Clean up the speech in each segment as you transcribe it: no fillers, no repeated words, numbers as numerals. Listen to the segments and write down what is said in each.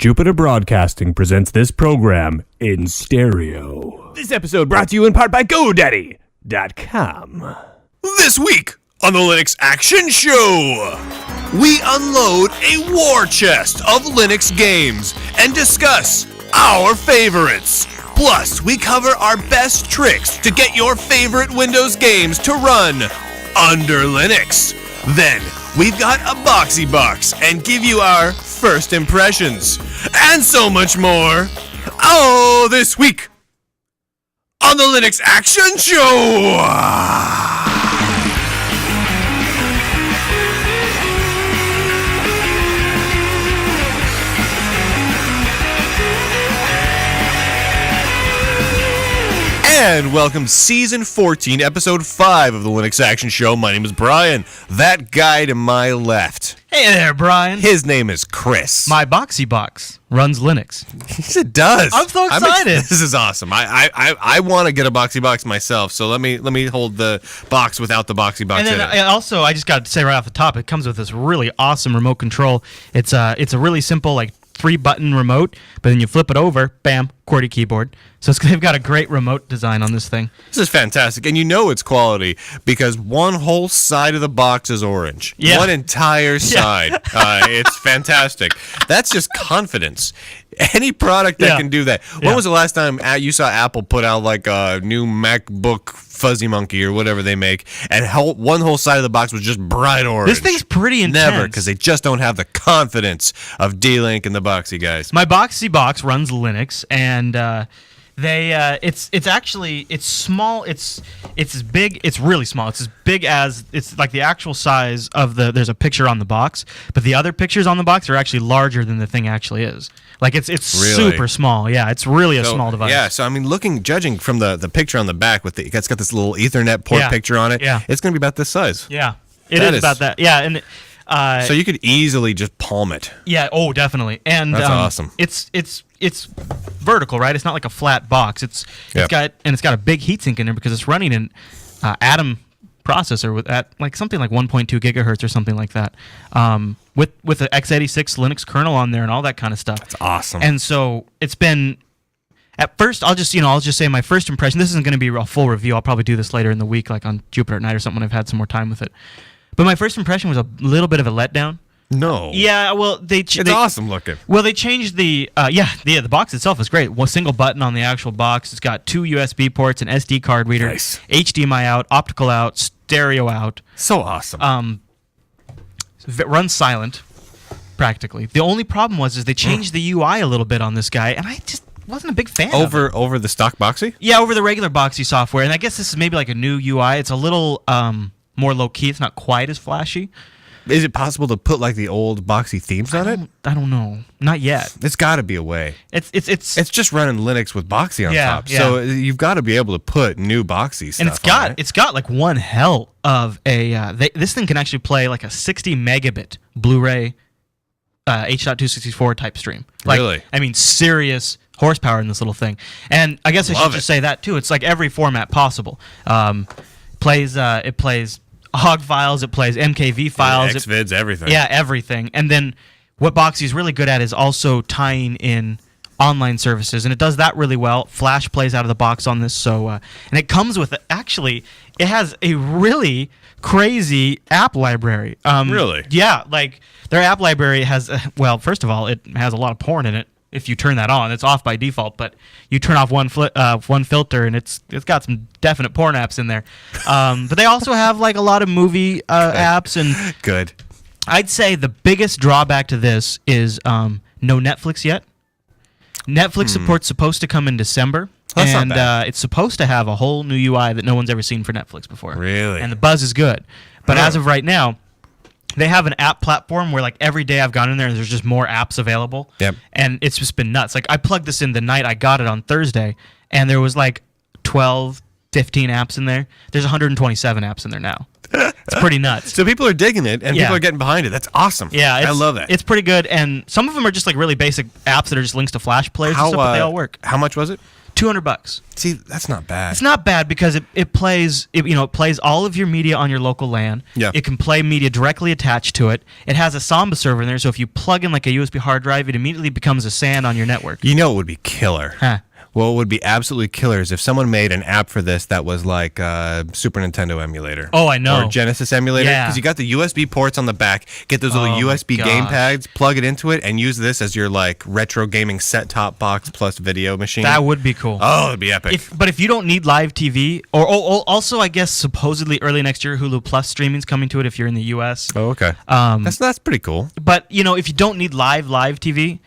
Jupiter Broadcasting presents this program in stereo. This episode brought to you in part by GoDaddy.com. This week on the Linux Action Show, we unload a war chest of Linux games and discuss our favorites. Plus, we cover our best tricks to get your favorite Windows games to run under Linux. Then, we've got a Boxee box and give you our first impressions. And so much more. Oh, this week on the Linux Action Show. And welcome to Season 14, Episode 5 of the Linux Action Show. My name is Brian. That guy to my left. Hey there, Brian. His name is Chris. My Boxee box runs Linux. Yes, it does. I'm so excited. This is awesome. I want to get a Boxee box myself, so let me hold the box without the Boxee box And then in it. I just got to say right off the top, it comes with this really awesome remote control. It's a really simple, 3-button remote, but then you flip it over, bam, QWERTY keyboard. So they've got a great remote design on this thing. This is fantastic, and you know it's quality because one whole side of the box is orange. Yeah. One entire side. It's fantastic. That's just confidence. Any product that can do that. When was the last time you saw Apple put out a new MacBook Fuzzy Monkey or whatever they make, and one whole side of the box was just bright orange? This thing's pretty intense. Never, because they just don't have the confidence of D-Link and the Boxee guys. My Boxee box runs Linux, and it's small. It's as big. It's really small. It's as big as it's like the actual size of the. There's a picture on the box, but the other pictures on the box are actually larger than the thing actually is. It's really? Super small. Yeah, it's really a small device. Yeah, so I mean, judging from the picture on the back it's got this little Ethernet port picture on it. Yeah. It's going to be about this size. Yeah, it is about that. Yeah, and so you could easily just palm it. Yeah. Oh, definitely. And that's awesome. It's vertical, right? It's not like a flat box. It's got a big heatsink in there because it's running an Atom processor at something like 1.2 gigahertz or something like that. With the x86 Linux kernel on there and all that kind of stuff. That's awesome. And so it's been. At first, I'll just say my first impression. This isn't going to be a full review. I'll probably do this later in the week, like on Jupiter at Night or something when I've had some more time with it. But my first impression was a little bit of a letdown. No. Yeah, well, it's awesome looking. Well, they changed the the box itself is great. One single button on the actual box. It's got 2 USB ports, an SD card reader, nice. HDMI out, optical out, stereo out. So awesome. It runs silent, practically. The only problem is they changed the UI a little bit on this guy, and I just wasn't a big fan of it. Over the stock Boxee? Yeah, over the regular Boxee software, and I guess this is maybe like a new UI. It's a little more low-key. It's not quite as flashy. Is it possible to put the old Boxee themes on it? I don't know. Not yet. It's got to be a way. It's just running Linux with Boxee on top. Yeah. So you've got to be able to put new Boxee stuff. And it's got one hell of a. This thing can actually play a 60 megabit Blu-ray H.264 type stream. Really? I mean, serious horsepower in this little thing. And I guess I should just say that too. It's every format possible. It plays OGG files, it plays MKV files, Xvids, everything. Yeah, everything. And then what Boxee is really good at is also tying in online services, and it does that really well. Flash plays out of the box on this, so and it comes with it has a really crazy app library. Really? Yeah, their app library has first of all, it has a lot of porn in it. If you turn that on, it's off by default. But you turn off one filter, and it's got some definite porn apps in there. But they also have a lot of movie apps and. Good. I'd say the biggest drawback to this is no Netflix yet. Netflix support's supposed to come in December, That's and not bad. it's supposed to have a whole new UI that no one's ever seen for Netflix before. Really? And the buzz is good, but as of right now. They have an app platform where every day I've gone in there and there's just more apps available. Yep. And it's just been nuts. I plugged this in the night I got it on Thursday, and there was 12, 15 apps in there. There's 127 apps in there now. It's pretty nuts. So people are digging it, and people are getting behind it. That's awesome. Yeah, I love that. It's pretty good, and some of them are just really basic apps that are just links to Flash players and stuff, but they all work. How much was it? $200. See, that's not bad. It's not bad because it plays all of your media on your local LAN. Yeah. It can play media directly attached to it. It has a Samba server in there, so if you plug in like a USB hard drive, it immediately becomes a SAN on your network. You know it would be killer. Huh. Well, it would be absolutely killer is if someone made an app for this that was like a Super Nintendo emulator. Oh, I know. Or Genesis emulator. Yeah. Because you got the USB ports on the back, get those little USB game pads, plug it into it, and use this as your like retro gaming set-top box plus video machine. That would be cool. Oh, it'd be epic. But if you don't need live TV, or also I guess supposedly early next year Hulu Plus streaming's coming to it if you're in the US. Oh, okay. That's pretty cool. But if you don't need live TV,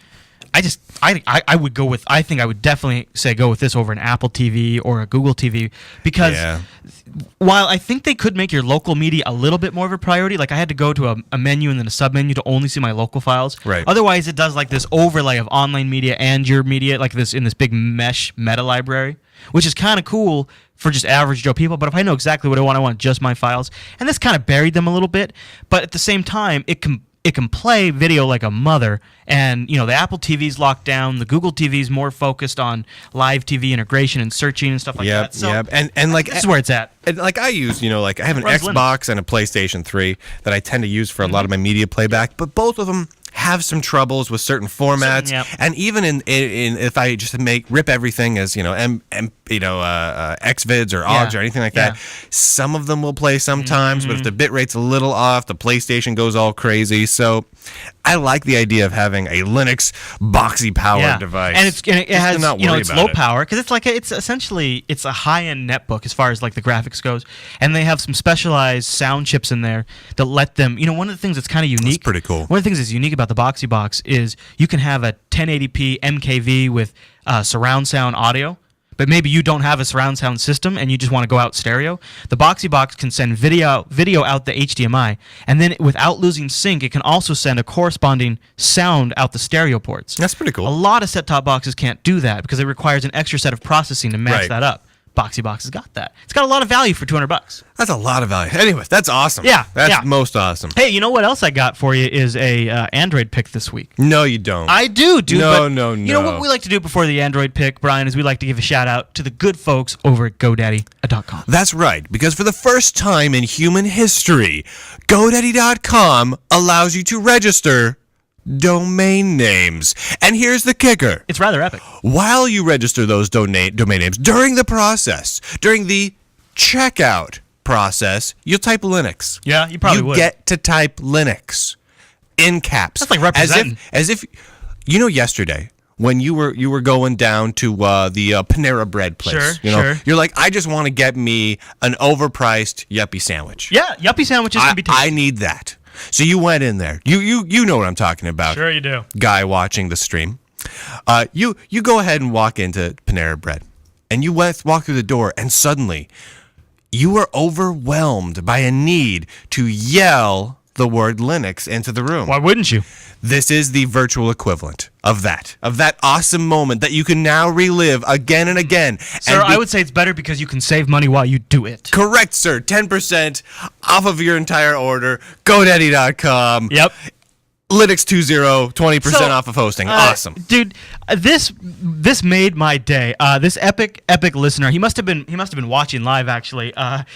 I would go with. I think I would definitely say go with this over an Apple TV or a Google TV because while I think they could make your local media a little bit more of a priority, like I had to go to a menu and then a submenu to only see my local files. Right. Otherwise, it does like this overlay of online media and your media, like this in this big mesh meta library, which is kind of cool for just average Joe people. But if I know exactly what I want just my files, and this kind of buried them a little bit. But at the same time, it can play video like a mother, and the Apple TV's locked down. The Google TV's more focused on live TV integration and searching and stuff like that. So and like this is where it's at. And like I use, like I have an Runs Xbox and a PlayStation 3 that I tend to use for a lot of my media playback, but both of them have some troubles with certain formats, and even in if I just rip everything as Xvids or OGS or anything like that, some of them will play sometimes, but if the bit rate's a little off, the PlayStation goes all crazy. So I like the idea of having a Linux Boxee powered device, and it has it's low power because it's essentially a high end netbook as far as like the graphics goes, and they have some specialized sound chips in there that let them. One of the things that's kind of unique. That's pretty cool. One of the things that's unique about the Boxee box is you can have a 1080p MKV with surround sound audio, but maybe you don't have a surround sound system and you just want to go out stereo. The Boxee box can send video out the HDMI, and then without losing sync, it can also send a corresponding sound out the stereo ports. That's pretty cool. A lot of set-top boxes can't do that because it requires an extra set of processing to match that up. Boxee box has got that. It's got a lot of value for $200. That's a lot of value. Anyway, that's awesome. Yeah, that's most awesome. Hey, you know what else I got for you is a Android pick this week. No, you don't. I do, dude. No. You know what we like to do before the Android pick, Brian, is we like to give a shout out to the good folks over at GoDaddy.com. That's right, because for the first time in human history, GoDaddy.com allows you to register domain names. And here's the kicker. It's rather epic. While you register those domain names, during the checkout process, you'll type Linux. Yeah, you probably would. You get to type Linux in caps. That's like representing. As if yesterday when you were going down to the Panera Bread place. Sure. You're like, I just want to get me an overpriced yuppie sandwich. Yeah, yuppie sandwiches can be tasty. I need that. So you went in there. You know what I'm talking about. Sure you do. Guy watching the stream. You go ahead and walk into Panera Bread. And you walk through the door, and suddenly you are overwhelmed by a need to yell the word Linux into the room. Why wouldn't you? This is the virtual equivalent of that awesome moment that you can now relive again and again. Sir, I would say it's better because you can save money while you do it. Correct, sir. 10% off of your entire order. GoDaddy.com. Yep. Linux 2.0, 20% off of hosting. Awesome. Dude, this made my day. This epic listener, he must have been watching live actually. Last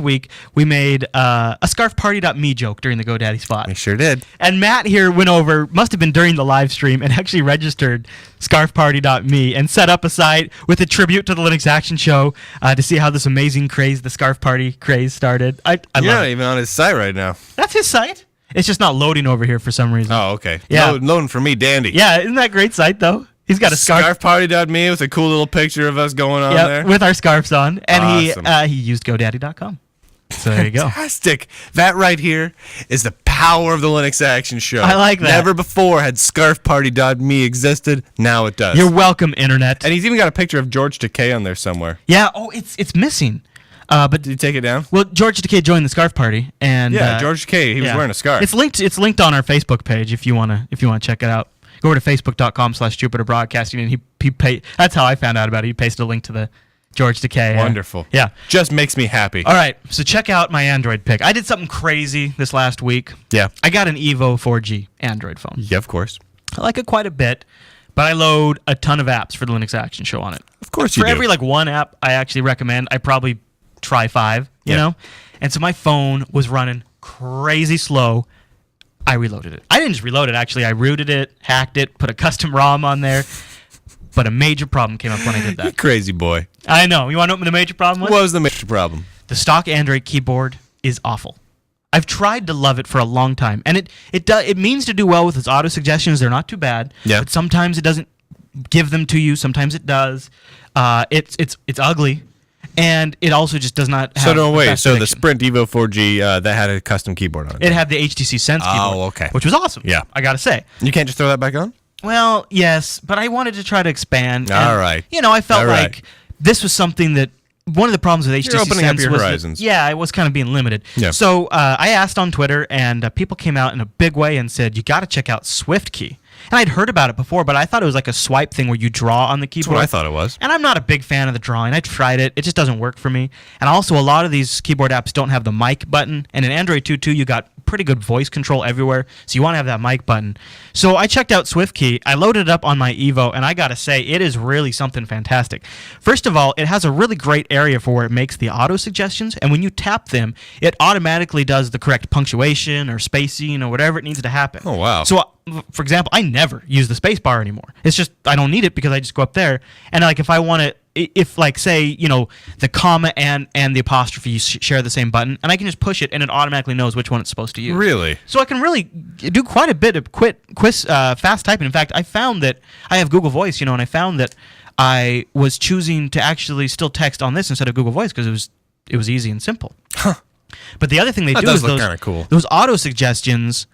week we made a scarfparty.me joke during the GoDaddy spot. We sure did. And Matt here went over, must have been during the live stream, and actually registered scarfparty.me and set up a site with a tribute to the Linux Action Show to see how this amazing craze, the Scarf Party craze, started. I love it. You're not even on his site right now. That's his site. It's just not loading over here for some reason. Oh, okay. Yeah. Loading for me, dandy. Yeah, isn't that a great site, though? He's got a scarf. Scarfparty.me with a cool little picture of us going on there. With our scarves on. And awesome. he used GoDaddy.com. So there you go. Fantastic. That right here is the power of the Linux Action Show. I like that. Never before had scarfparty.me existed. Now it does. You're welcome, Internet. And he's even got a picture of George Takei on there somewhere. Yeah. Oh, it's missing. But did you take it down? Well, George Takei joined the Scarf Party, and George Takei, he was wearing a scarf. It's linked on our Facebook page if you wanna check it out. Go over to facebook.com/Jupiter Broadcasting, and he that's how I found out about it. He pasted a link to the George Takei. Wonderful. Yeah, just makes me happy. All right, so check out my Android pick. I did something crazy this last week. Yeah, I got an Evo 4G Android phone. Yeah, of course. I like it quite a bit. but I load a ton of apps for the Linux Action Show on it. Of course you do. For every like one app I actually recommend, I probably try 5, you know? And so my phone was running crazy slow. I reloaded it. I didn't just reload it, actually. I rooted it, hacked it, put a custom ROM on there. But a major problem came up when I did that. You crazy boy. I know. You want to know what the major problem was? What was the major problem? The stock Android keyboard is awful. I've tried to love it for a long time, and it means to do well with its auto suggestions. They're not too bad. Yeah. But sometimes it doesn't give them to you. Sometimes it does. It's ugly, and it also just does not have. So the Sprint Evo 4G that had a custom keyboard on it. It had the HTC Sense keyboard. Oh, okay. Which was awesome. Yeah. I gotta say. You can't just throw that back on? Well, yes, but I wanted to try to expand. All right. You know, I felt All right. like this was something that. One of the problems with HTC You're opening Sense up your was horizons. I was kind of being limited. Yeah. So I asked on Twitter, and people came out in a big way and said, you got to check out SwiftKey. And I'd heard about it before, but I thought it was like a swipe thing where you draw on the keyboard. That's what I thought it was. And I'm not a big fan of the drawing. I tried it. It just doesn't work for me. And also, a lot of these keyboard apps don't have the mic button. And in Android 2.2, you got pretty good voice control everywhere. So you want to have that mic button. So I checked out SwiftKey. I loaded it up on my Evo, and I got to say, it is really something fantastic. First of all, it has a really great area for where it makes the auto suggestions. And when you tap them, it automatically does the correct punctuation or spacing or whatever it needs to happen. Oh, wow. So for example, I never use the space bar anymore. It's just I don't need it because I just go up there and like if I want to, if like say you know the comma and the apostrophe share the same button, and I can just push it and it automatically knows which one it's supposed to use. Really? So I can really do quite a bit of fast typing. In fact, I found that I have Google Voice, you know, and I found that I was choosing to actually still text on this instead of Google Voice because it was easy and simple. Huh. But the other thing they do does is look kinda cool. those auto suggestions.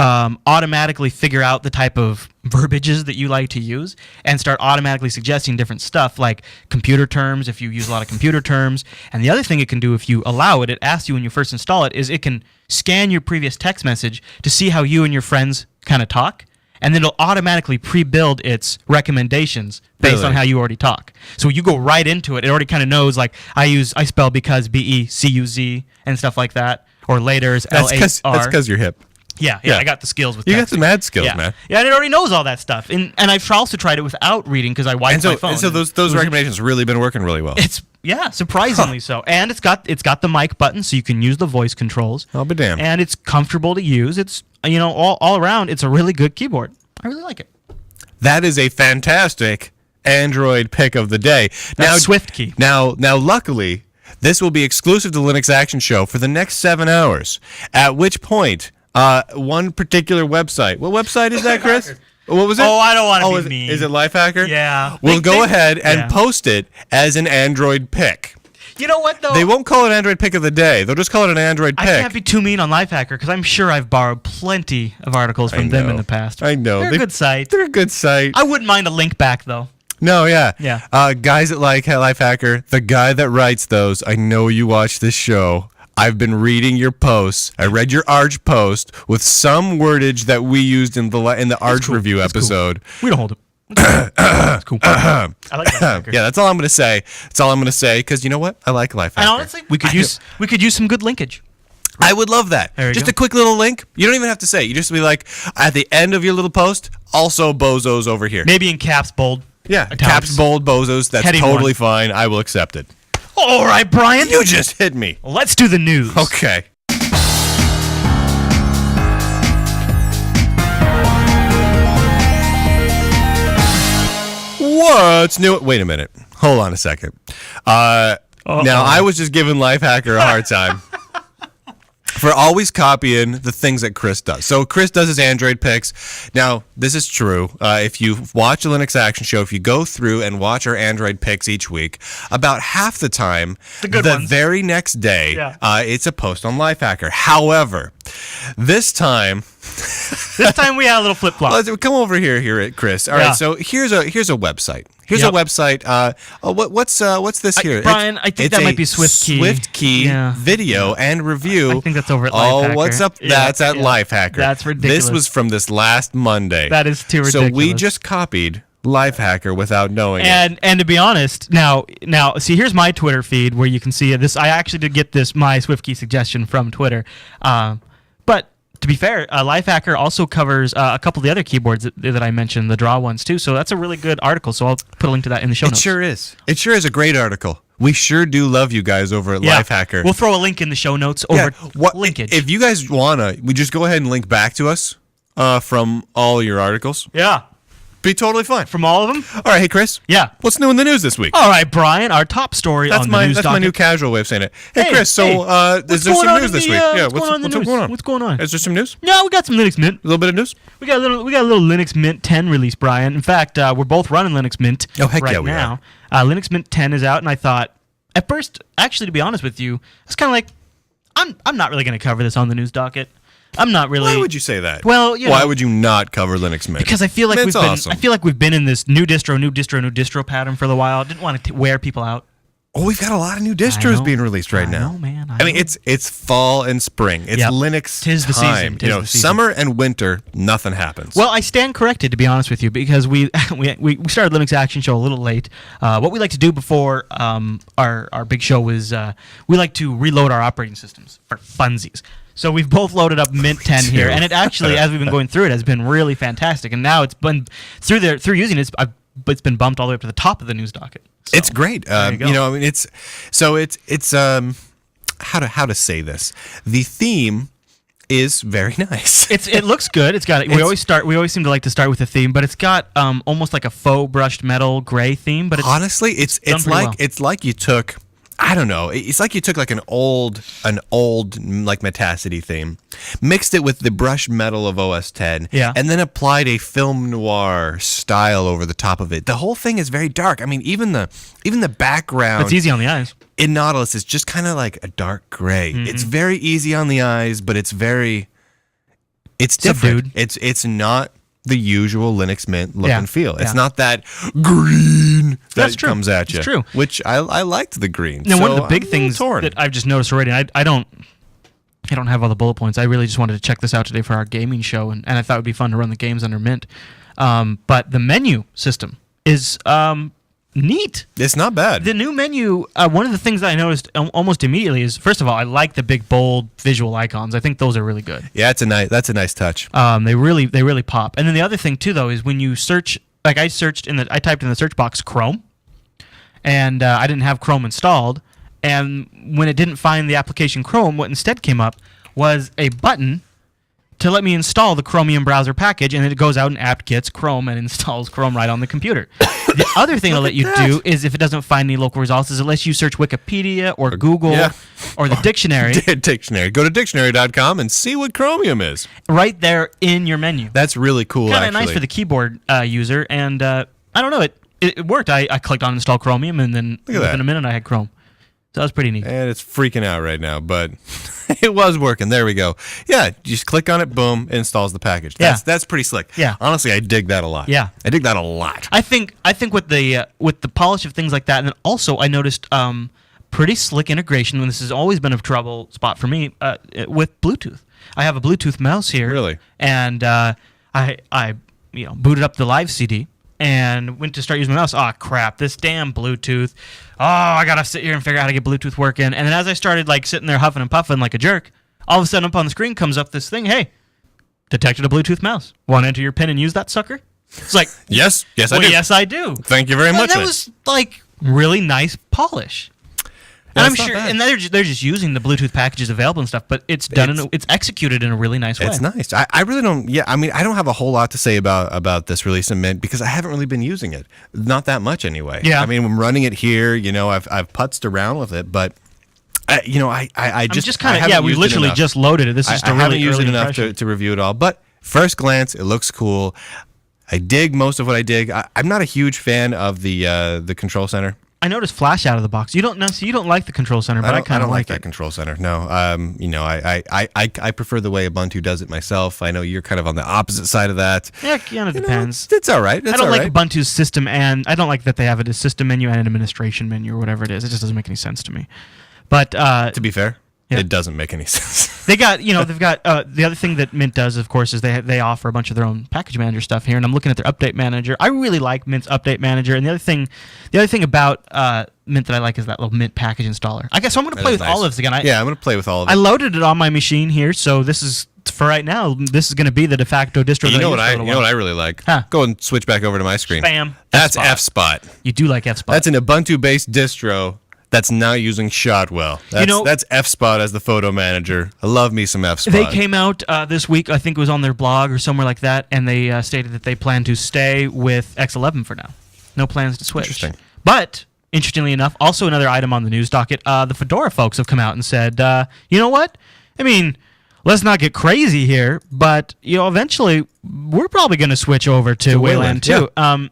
Automatically figure out the type of verbiages that you like to use and start automatically suggesting different stuff like computer terms if you use a lot of computer terms. And the other thing it can do if you allow it, it asks you when you first install it, is it can scan your previous text message to see how you and your friends kind of talk. And then it'll automatically pre-build its recommendations based on how you already talk. So you go right into it. It already kind of knows, like, I spell because, B-E-C-U-Z, and stuff like that. Or later is L-A-R. That's because you're hip. Yeah, I got the skills with You texting. got the mad skills, yeah. man. Yeah, and it already knows all that stuff. And I've also tried it without reading because I wiped my phone. And so those recommendations really been working really well. It's surprisingly so. And it's got the mic button so you can use the voice controls. I'll be damned. And it's comfortable to use. It's all around it's a really good keyboard. I really like it. That is a fantastic Android pick of the day. That's SwiftKey. Now luckily, this will be exclusive to Linux Action Show for the next 7 hours. At which point, one particular website. What website is that, Chris? What was it? Oh, I don't want to be mean. Is it Lifehacker? Yeah. We'll go ahead and post it as an Android pick. You know what, though? They won't call it Android pick of the day. They'll just call it an Android pick. I can't be too mean on Lifehacker because I'm sure I've borrowed plenty of articles from them in the past. I know. They're a good site. They're a good site. I wouldn't mind a link back, though. No, yeah. Yeah. Guys at Lifehacker, the guy that writes those, I know you watch this show. I've been reading your posts. I read your Arch post with some wordage that we used in the Arch review episode. Cool. We don't hold it. It's cool. I like Lifehacker. Yeah, that's all I'm going to say. That's all I'm going to say because you know what? I like Lifehacker. And honestly, we could use some good linkage. I would love that. Just a quick little link. You don't even have to say it. You just be like, at the end of your little post, also bozos over here. Maybe in caps, bold. Yeah, caps, bold, bozos. That's Heading totally one. fine. I will accept it. All right, Brian. You just hit me. Let's do the news. Okay. What's new? Wait a minute. Hold on a second. Now, I was just giving Lifehacker a hard time for always copying the things that Chris does. So Chris does his Android picks. Now, this is true. If you watch a Linux Action Show, if you go through and watch our Android picks each week, about half the time, the very next day, it's a post on Lifehacker. However, this time we had a little flip-flop. Come over here, Chris. All right, so here's a website. Here's a website. What's this here? Brian, I think that might be SwiftKey. SwiftKey video and review. I think that's over at Lifehacker. Oh, what's up? That's at Lifehacker. That's ridiculous. This was from this last Monday. That is too ridiculous. So we just copied Lifehacker without knowing it. And to be honest, now see, here's my Twitter feed where you can see this. I actually did get my SwiftKey suggestion from Twitter, but to be fair, Lifehacker also covers a couple of the other keyboards that I mentioned, the Draw ones too. So that's a really good article. So I'll put a link to that in the show notes. It sure is. It sure is a great article. We sure do love you guys over at Lifehacker. We'll throw a link in the show notes over linkage. If you guys wanna, we just go ahead and link back to us from all your articles. Yeah. Be totally fine. From all of them? All right, hey Chris. Yeah. What's new in the news this week? All right, Brian, our top story on the news That's my new casual way of saying it. Hey Chris, so is there going some on news in this the, week? what's going on in the news? going on? What's going on? Is there some news? No, we got some Linux Mint. A little bit of news? We got a little Linux Mint 10 release, Brian. In fact, we're both running Linux Mint right we now. Linux Mint 10 is out, and I thought, at first, actually, to be honest with you, it's kind of like, I'm not really going to cover this on the news docket. I'm not really. Why would you say that? Well, why would you not cover Linux Mint? Because I feel like awesome. I feel like we've been in this new distro pattern for a while. Didn't want to wear people out. Oh, we've got a lot of new distros being released right now. I know, man. I mean, it's fall and spring. It's Linux Tis the time. season. The season. Summer and winter, nothing happens. Well, I stand corrected, to be honest with you, because we started Linux Action Show a little late. What we like to do before our big show is we like to reload our operating systems for funsies. So we've both loaded up Mint 10 here, and it actually, as we've been going through it, has been really fantastic. And now it's been through using it, it's been bumped all the way up to the top of the news docket. So, it's great. I mean, it's how to say this. The theme is very nice. It looks good. We always seem to like to start with a theme, but it's got almost like a faux brushed metal gray theme. But honestly, it's like you took. I don't know. It's like you took like an old like Metacity theme, mixed it with the brushed metal of OS 10, and then applied a film noir style over the top of it. The whole thing is very dark. I mean, even the background. It's easy on the eyes. In Nautilus, it's just kind of like a dark gray. Mm-hmm. It's very easy on the eyes, but it's different. Subdued. It's not the usual Linux Mint look and feel. It's not that green that comes at you. That's true. Which I liked the green. Now, one of the big things that I've just noticed already, and I don't have all the bullet points. I really just wanted to check this out today for our gaming show, and I thought it would be fun to run the games under Mint. But the menu system is neat. It's not bad. The new menu, one of the things that I noticed almost immediately is, first of all, I like the big, bold visual icons. I think those are really good. Yeah, that's a nice touch. They really pop. And then the other thing, too, though, is when you search, like I typed in the search box Chrome, and I didn't have Chrome installed, and when it didn't find the application Chrome, what instead came up was a button to let me install the Chromium browser package, and then it goes out and apt-gets Chrome and installs Chrome right on the computer. The other thing it'll let you do is, if it doesn't find any local results, is it lets you search Wikipedia or Google or the dictionary. Dictionary. Go to dictionary.com and see what Chromium is. Right there in your menu. That's really cool, Kind of nice for the keyboard user, and I don't know, it worked. I clicked on install Chromium, and then within a minute I had Chrome. So that was pretty neat. And it's freaking out right now, but it was working. There we go. Yeah, you just click on it, boom, it installs the package. That's pretty slick. Yeah. Honestly, I dig that a lot. Yeah. I dig that a lot. I think with the polish of things like that, and then also I noticed pretty slick integration, and this has always been a trouble spot for me, with Bluetooth. I have a Bluetooth mouse here. Really? And I booted up the live CD and went to start using my mouse. Oh, crap, this damn Bluetooth. Oh, I got to sit here and figure out how to get Bluetooth working. And then as I started sitting there huffing and puffing like a jerk, all of a sudden up on the screen comes up this thing, hey, detected a Bluetooth mouse. Want to enter your PIN and use that sucker? It's like, yes, I do. Yes, I do. Thank you very much. That was really nice polish. And I'm sure, and they're just using the Bluetooth packages available and stuff, but it's executed in a really nice way. It's nice. I really don't. Yeah, I mean, I don't have a whole lot to say about this release in Mint because I haven't really been using it, not that much anyway. Yeah. I mean, I'm running it here. I've putzed around with it, but we literally just loaded it. This is just a really haven't used it early enough to review it all. But first glance, it looks cool. I dig most of what I dig. I'm not a huge fan of the control center. I noticed flash out of the box. You don't like the control center, but I kind of like that control center. No, I prefer the way Ubuntu does it myself. I know you're kind of on the opposite side of that. Yeah, it kind of depends. It's all right. I don't like Ubuntu's system, and I don't like that they have a system menu and an administration menu or whatever it is. It just doesn't make any sense to me. But to be fair, it doesn't make any sense. They've got the other thing that Mint does, of course, is they offer a bunch of their own package manager stuff here, and I'm looking at their update manager. I really like Mint's update manager, and the other thing about Mint that I like is that little Mint package installer. I guess I'm going to play with all of this again. I'm going to play with all of it. I loaded it on my machine here, so this is for right now, this is going to be the de facto distro. You know what I really like? Huh. Go and switch back over to my screen. Spam. That's F-Spot. F-Spot. You do like F-Spot. That's an Ubuntu-based distro that's now using Shotwell. That's F-Spot as the photo manager. I love me some F-Spot. They came out this week, I think it was on their blog or somewhere like that, and they stated that they plan to stay with X11 for now. No plans to switch. Interesting. But, interestingly enough, also another item on the news docket, the Fedora folks have come out and said, you know what? I mean, let's not get crazy here, but eventually we're probably going to switch over to Wayland too. Yeah.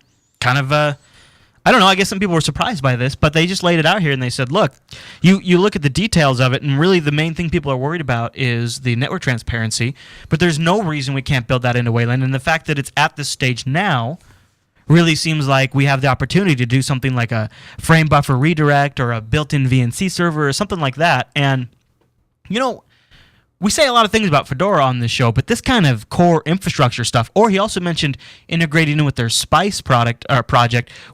I don't know. I guess some people were surprised by this, but they just laid it out here and they said, look, you look at the details of it, and really the main thing people are worried about is the network transparency, but there's no reason we can't build that into Wayland, and the fact that it's at this stage now really seems like we have the opportunity to do something like a frame buffer redirect or a built-in VNC server or something like that, and, we say a lot of things about Fedora on this show, but this kind of core infrastructure stuff, or he also mentioned integrating in with their Spice project,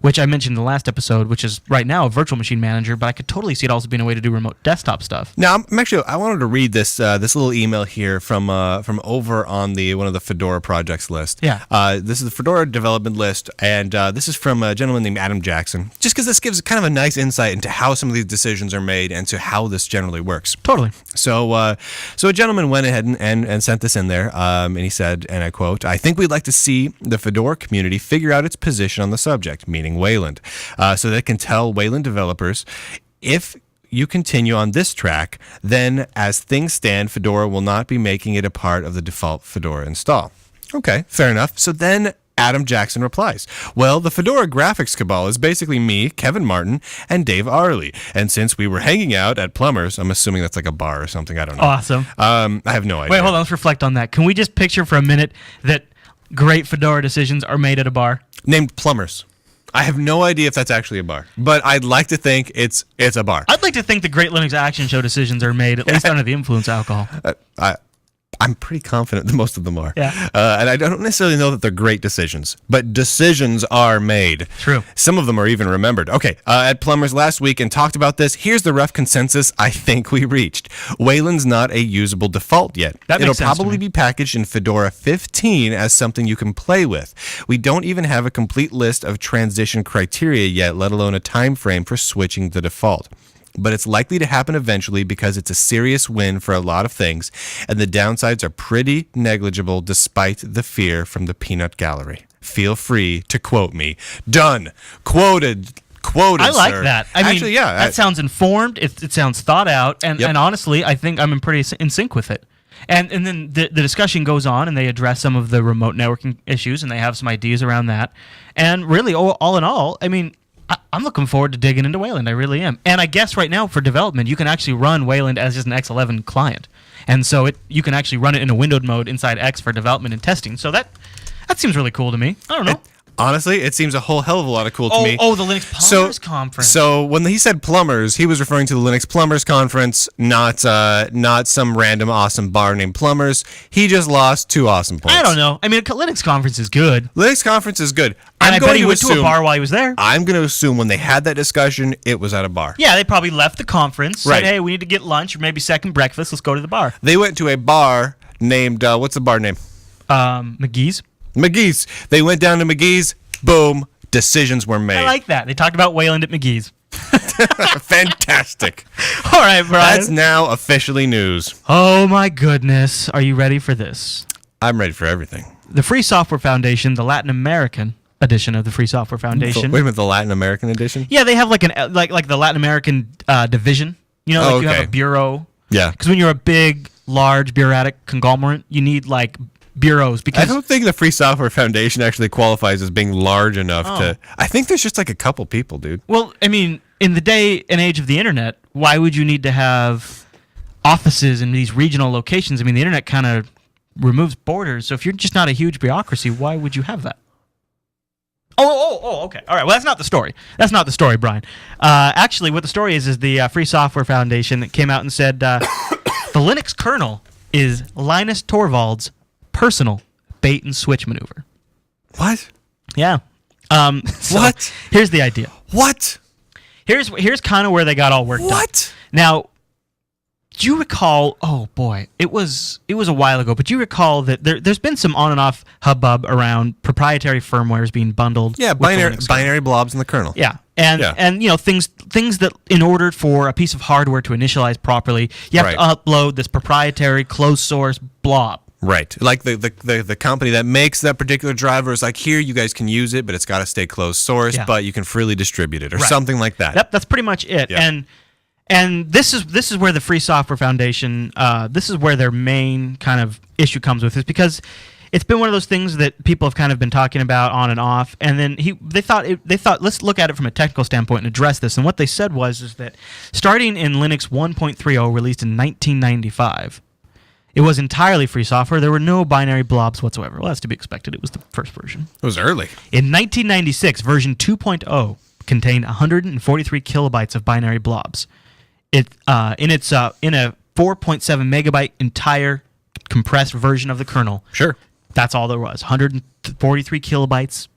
which I mentioned in the last episode, which is right now a virtual machine manager, but I could totally see it also being a way to do remote desktop stuff. Now, I wanted to read this little email here from over on one of the Fedora projects list. Yeah. This is the Fedora development list, and this is from a gentleman named Adam Jackson. Just because this gives kind of a nice insight into how some of these decisions are made and to how this generally works. Totally. So a gentleman went ahead and sent this in there, and he said, and I quote, "I think we'd like to see the Fedora community figure out its position on the subject," meaning Wayland, so that it can tell Wayland developers, if you continue on this track, then as things stand, Fedora will not be making it a part of the default Fedora install. Okay, fair enough. So then Adam Jackson replies, "Well, the Fedora graphics cabal is basically me, Kevin Martin, and Dave Arley. And since we were hanging out at Plumber's," I'm assuming that's like a bar or something, I don't know. Awesome. I have no idea. Wait, hold on, let's reflect on that. Can we just picture for a minute that great Fedora decisions are made at a bar? Named Plumber's. I have no idea if that's actually a bar, but I'd like to think it's a bar. I'd like to think the Great Linux Action Show decisions are made at least under the influence of alcohol. I'm pretty confident that most of them are. Yeah. And I don't necessarily know that they're great decisions, but decisions are made. True. Some of them are even remembered. Okay, at Plumber's last week and talked about this. Here's the rough consensus I think we reached. Wayland's not a usable default yet. It'll probably be packaged in Fedora 15 as something you can play with. We don't even have a complete list of transition criteria yet, let alone a time frame for switching the default. But it's likely to happen eventually because it's a serious win for a lot of things, and the downsides are pretty negligible despite the fear from the peanut gallery. Feel free to quote me. Done. Quoted, I like sir. that. Actually, yeah. That sounds informed. It sounds thought out, and honestly, I think I'm pretty in sync with it. And then the discussion goes on, and they address some of the remote networking issues, and they have some ideas around that. And really, all in all, I mean, I'm looking forward to digging into Wayland. I really am. And I guess right now for development, you can actually run Wayland as just an X11 client. And so you can actually run it in a windowed mode inside X for development and testing. So that seems really cool to me. I don't know. Honestly, it seems a whole hell of a lot of cool to me. Oh, the Linux Plumbers Conference. So when he said Plumbers, he was referring to the Linux Plumbers Conference, not some random awesome bar named Plumbers. He just lost 2 awesome points. I don't know. I mean, a Linux Conference is good. Linux Conference is good. And I bet he went to a bar while he was there. I'm going to assume when they had that discussion, it was at a bar. Yeah, they probably left the conference, right. Said, hey, we need to get lunch or maybe second breakfast. Let's go to the bar. They went to a bar named, what's the bar name? McGee's. McGee's. They went down to McGee's. Boom. Decisions were made. I like that. They talked about Wayland at McGee's. Fantastic. All right, Brian. That's now officially news. Oh, my goodness. Are you ready for this? I'm ready for everything. The Free Software Foundation, the Latin American edition of the Free Software Foundation. Wait a minute, the Latin American edition? Yeah, they have like the Latin American division. You know, you have a bureau. Yeah. Because when you're a big, large bureaucratic conglomerate, you need like bureaus. Because I don't think the Free Software Foundation actually qualifies as being large enough to. I think there's just like a couple people, dude. Well, I mean, in the day and age of the internet, why would you need to have offices in these regional locations? I mean, the internet kind of removes borders. So if you're just not a huge bureaucracy, why would you have that? Oh, okay. All right. Well, that's not the story. That's not the story, Brian. Actually, what the story is the Free Software Foundation that came out and said the Linux kernel is Linus Torvalds' personal bait and switch maneuver. What? Yeah. What? Here's the idea. What? Here's kind of where they got all worked up. What? Now, Do you recall? Oh boy, it was a while ago. But do you recall that there's been some on and off hubbub around proprietary firmwares being bundled? Yeah, with the Linux kernel? binary blobs in the kernel. Yeah, and things that in order for a piece of hardware to initialize properly, you have to upload this proprietary closed source blob. Right, like the company that makes that particular driver is like, here, you guys can use it, but it's got to stay closed source, but you can freely distribute it or something like that. Yep, that's pretty much it. Yeah. And this is where the Free Software Foundation, this is where their main kind of issue comes with, is because it's been one of those things that people have kind of been talking about on and off, and then they thought let's look at it from a technical standpoint and address this. And what they said is that starting in Linux 1.30, released in 1995, it was entirely free software. There were no binary blobs whatsoever. Well, that's to be expected. It was the first version. It was early. In 1996, version 2.0 contained 143 kilobytes of binary blobs. In a 4.7 megabyte entire compressed version of the kernel. Sure. That's all there was. 143 kilobytes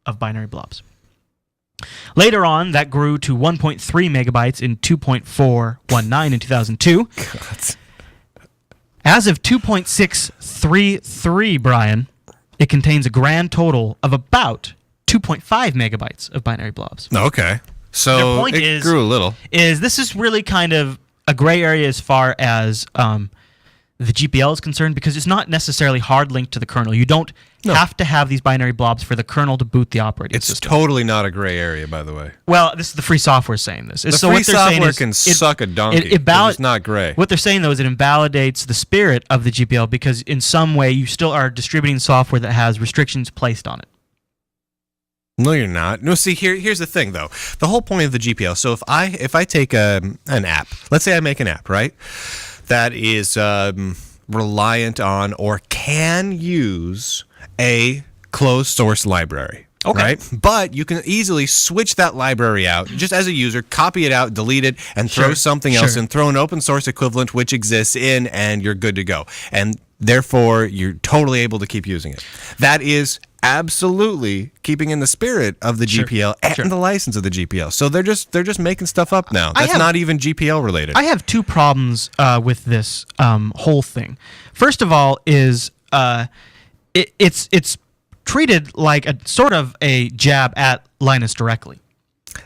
of binary blobs. Later on, that grew to 1.3 megabytes in 2.419 in 2002. God. As of 2.633, Brian, it contains a grand total of about 2.5 megabytes of binary blobs. Okay. So the point it grew a little. This is really kind of a gray area as far as the GPL is concerned, because it's not necessarily hard linked to the kernel. You don't have to have these binary blobs for the kernel to boot the operating system. It's totally not a gray area, by the way. Well, this is the free software saying this. The free software can suck a donkey. It's not gray. What they're saying, though, is it invalidates the spirit of the GPL, because in some way you still are distributing software that has restrictions placed on it. No, you're not. No, see, here's the thing, though. The whole point of the GPL, so if I take an app, let's say I make an app, right, that is reliant on or can use a closed source library. Okay. Right? But you can easily switch that library out just as a user, copy it out, delete it, and throw something else in, throw an open source equivalent which exists in, and you're good to go. And therefore, you're totally able to keep using it. That is absolutely keeping in the spirit of the GPL and the license of the GPL. So they're just making stuff up now. That's not even GPL related. I have two problems with this whole thing. First of all, is it's treated like a sort of a jab at Linus directly.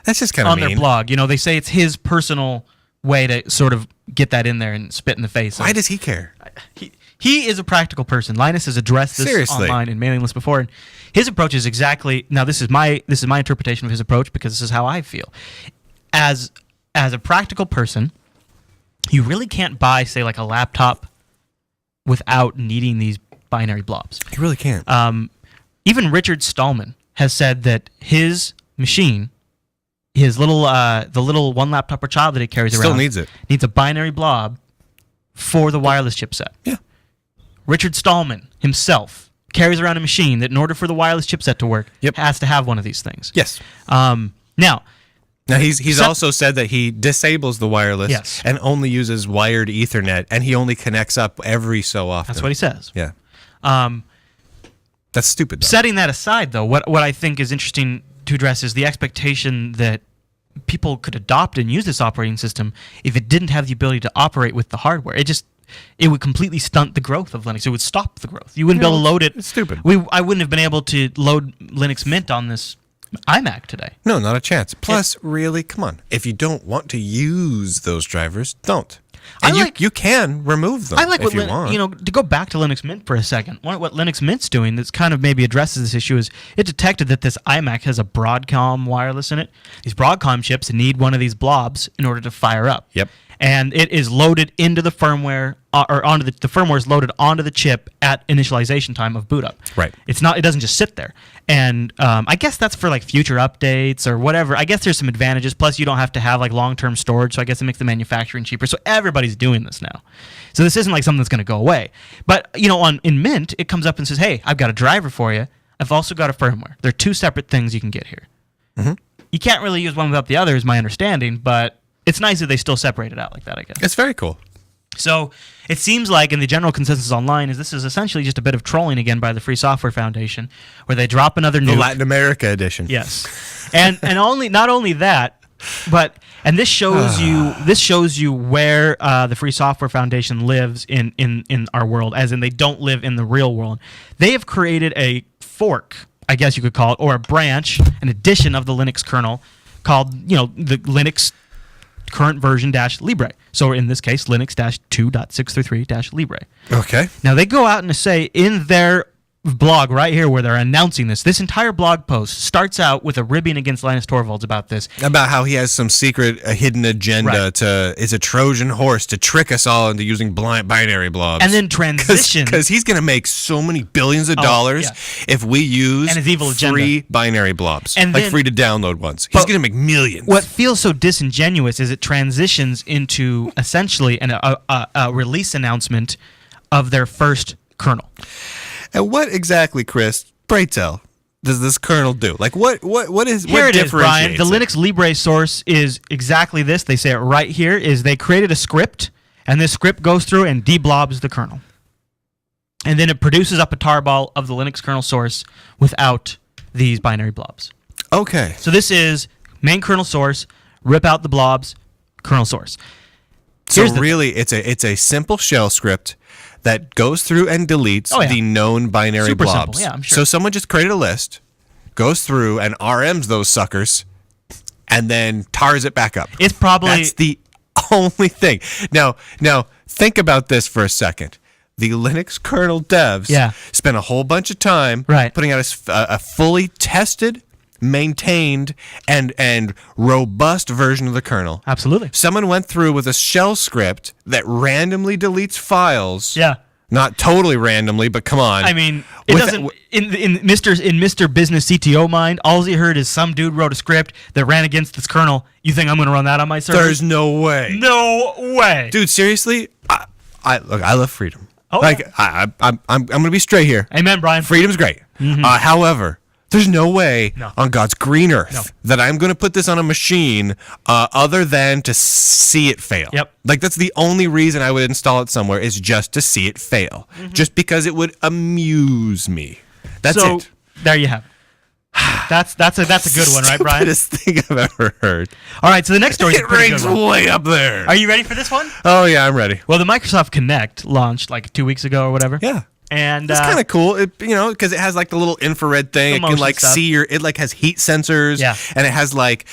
That's just kind of on their blog. You know, they say it's his personal way to sort of get that in there and spit in the face. Why does he care? He is a practical person. Linus has addressed this online in mailing lists before, and his approach is exactly. Now, this is my interpretation of his approach, because this is how I feel. As a practical person, you really can't buy, say, like a laptop without needing these binary blobs. You really can't. Even Richard Stallman has said that his machine, his little the little one laptop per child that he carries around, needs a binary blob for the wireless chipset. Yeah. Richard Stallman himself carries around a machine that, in order for the wireless chipset to work, has to have one of these things. Yes. Now he's also said that he disables the wireless and only uses wired Ethernet, and he only connects up every so often. That's what he says. Yeah. That's stupid, though. Setting that aside, though, what I think is interesting to address is the expectation that people could adopt and use this operating system if it didn't have the ability to operate with the hardware. It would completely stunt the growth of Linux. It would stop the growth. You wouldn't be able to load it. It's stupid. I wouldn't have been able to load Linux Mint on this iMac today. No, not a chance. Plus, really, come on. If you don't want to use those drivers, don't. And you can remove them if you want. To go back to Linux Mint for a second, what Linux Mint's doing that's kind of maybe addresses this issue is it detected that this iMac has a Broadcom wireless in it. These Broadcom chips need one of these blobs in order to fire up. Yep. And it is loaded into the firmware, or onto the firmware is loaded onto the chip at initialization time of boot up. Right. It doesn't just sit there. And I guess that's for like future updates or whatever. I guess there's some advantages. Plus, you don't have to have like long-term storage, so I guess it makes the manufacturing cheaper. So everybody's doing this now. So this isn't like something that's going to go away. But in Mint, it comes up and says, "Hey, I've got a driver for you. I've also got a firmware. They're two separate things you can get here." Mm-hmm. You can't really use one without the other, is my understanding, but it's nice that they still separate it out like that, I guess. It's very cool. So it seems like, in the general consensus online, is this is essentially just a bit of trolling again by the Free Software Foundation, where they drop another nuke. The Latin America edition. Yes. And not only that, And this shows you where the Free Software Foundation lives in our world, as in they don't live in the real world. They have created a fork, I guess you could call it, or a branch, an addition of the Linux kernel called, the Linux current version -Libre. So in this case, Linux -2.633-Libre. Okay. Now they go out and say in their blog right here where they're announcing this entire blog post starts out with a ribbing against Linus Torvalds about this. About how he has some secret hidden agenda is a Trojan horse to trick us all into using binary blobs. And then transition. Because he's going to make so many billions of dollars if we use and his evil free binary blobs. And like then, free to download ones. He's going to make millions. What feels so disingenuous is it transitions into essentially a release announcement of their first kernel. And what exactly, Chris, pray tell, does this kernel do? Like, what is here what it is, Brian. The it? Linux Libre source is exactly this. They say it right here. Is they created a script, and this script goes through and deblobs the kernel, and then it produces up a tarball of the Linux kernel source without these binary blobs. Okay. So this is main kernel source. Rip out the blobs. Kernel source. So really, it's a simple shell script that goes through and deletes the known binary Super blobs. simple. Yeah, I'm sure. So someone just created a list, goes through and RMs those suckers, and then tars it back up. It's probably that's the only thing. Now think about this for a second. The Linux kernel devs spent a whole bunch of time putting out a fully tested, maintained, and robust version of the kernel. Absolutely. Someone went through with a shell script that randomly deletes files. Yeah. Not totally randomly, but come on. I mean, it doesn't. In Mr. Business CTO mind, all he heard is some dude wrote a script that ran against this kernel. You think I'm going to run that on my server? There's no way. No way, dude. Seriously, I love freedom. Oh, I'm going to be straight here. Amen, Brian. Freedom's great. Mm-hmm. However, there's no way on God's green earth that I'm going to put this on a machine other than to see it fail. Yep. Like, that's the only reason I would install it somewhere, is just to see it fail. Mm-hmm. Just because it would amuse me. That's it. There you have it. That's a good one, right, Brian? Stupidest thing I've ever heard. All right, so the next story is it ranks way up there. Are you ready for this one? Oh, yeah, I'm ready. Well, the Microsoft Kinect launched like 2 weeks ago or whatever. Yeah. And it's kind of cool, because it has like the little infrared thing. It can like see it like has heat sensors. Yeah. And it has like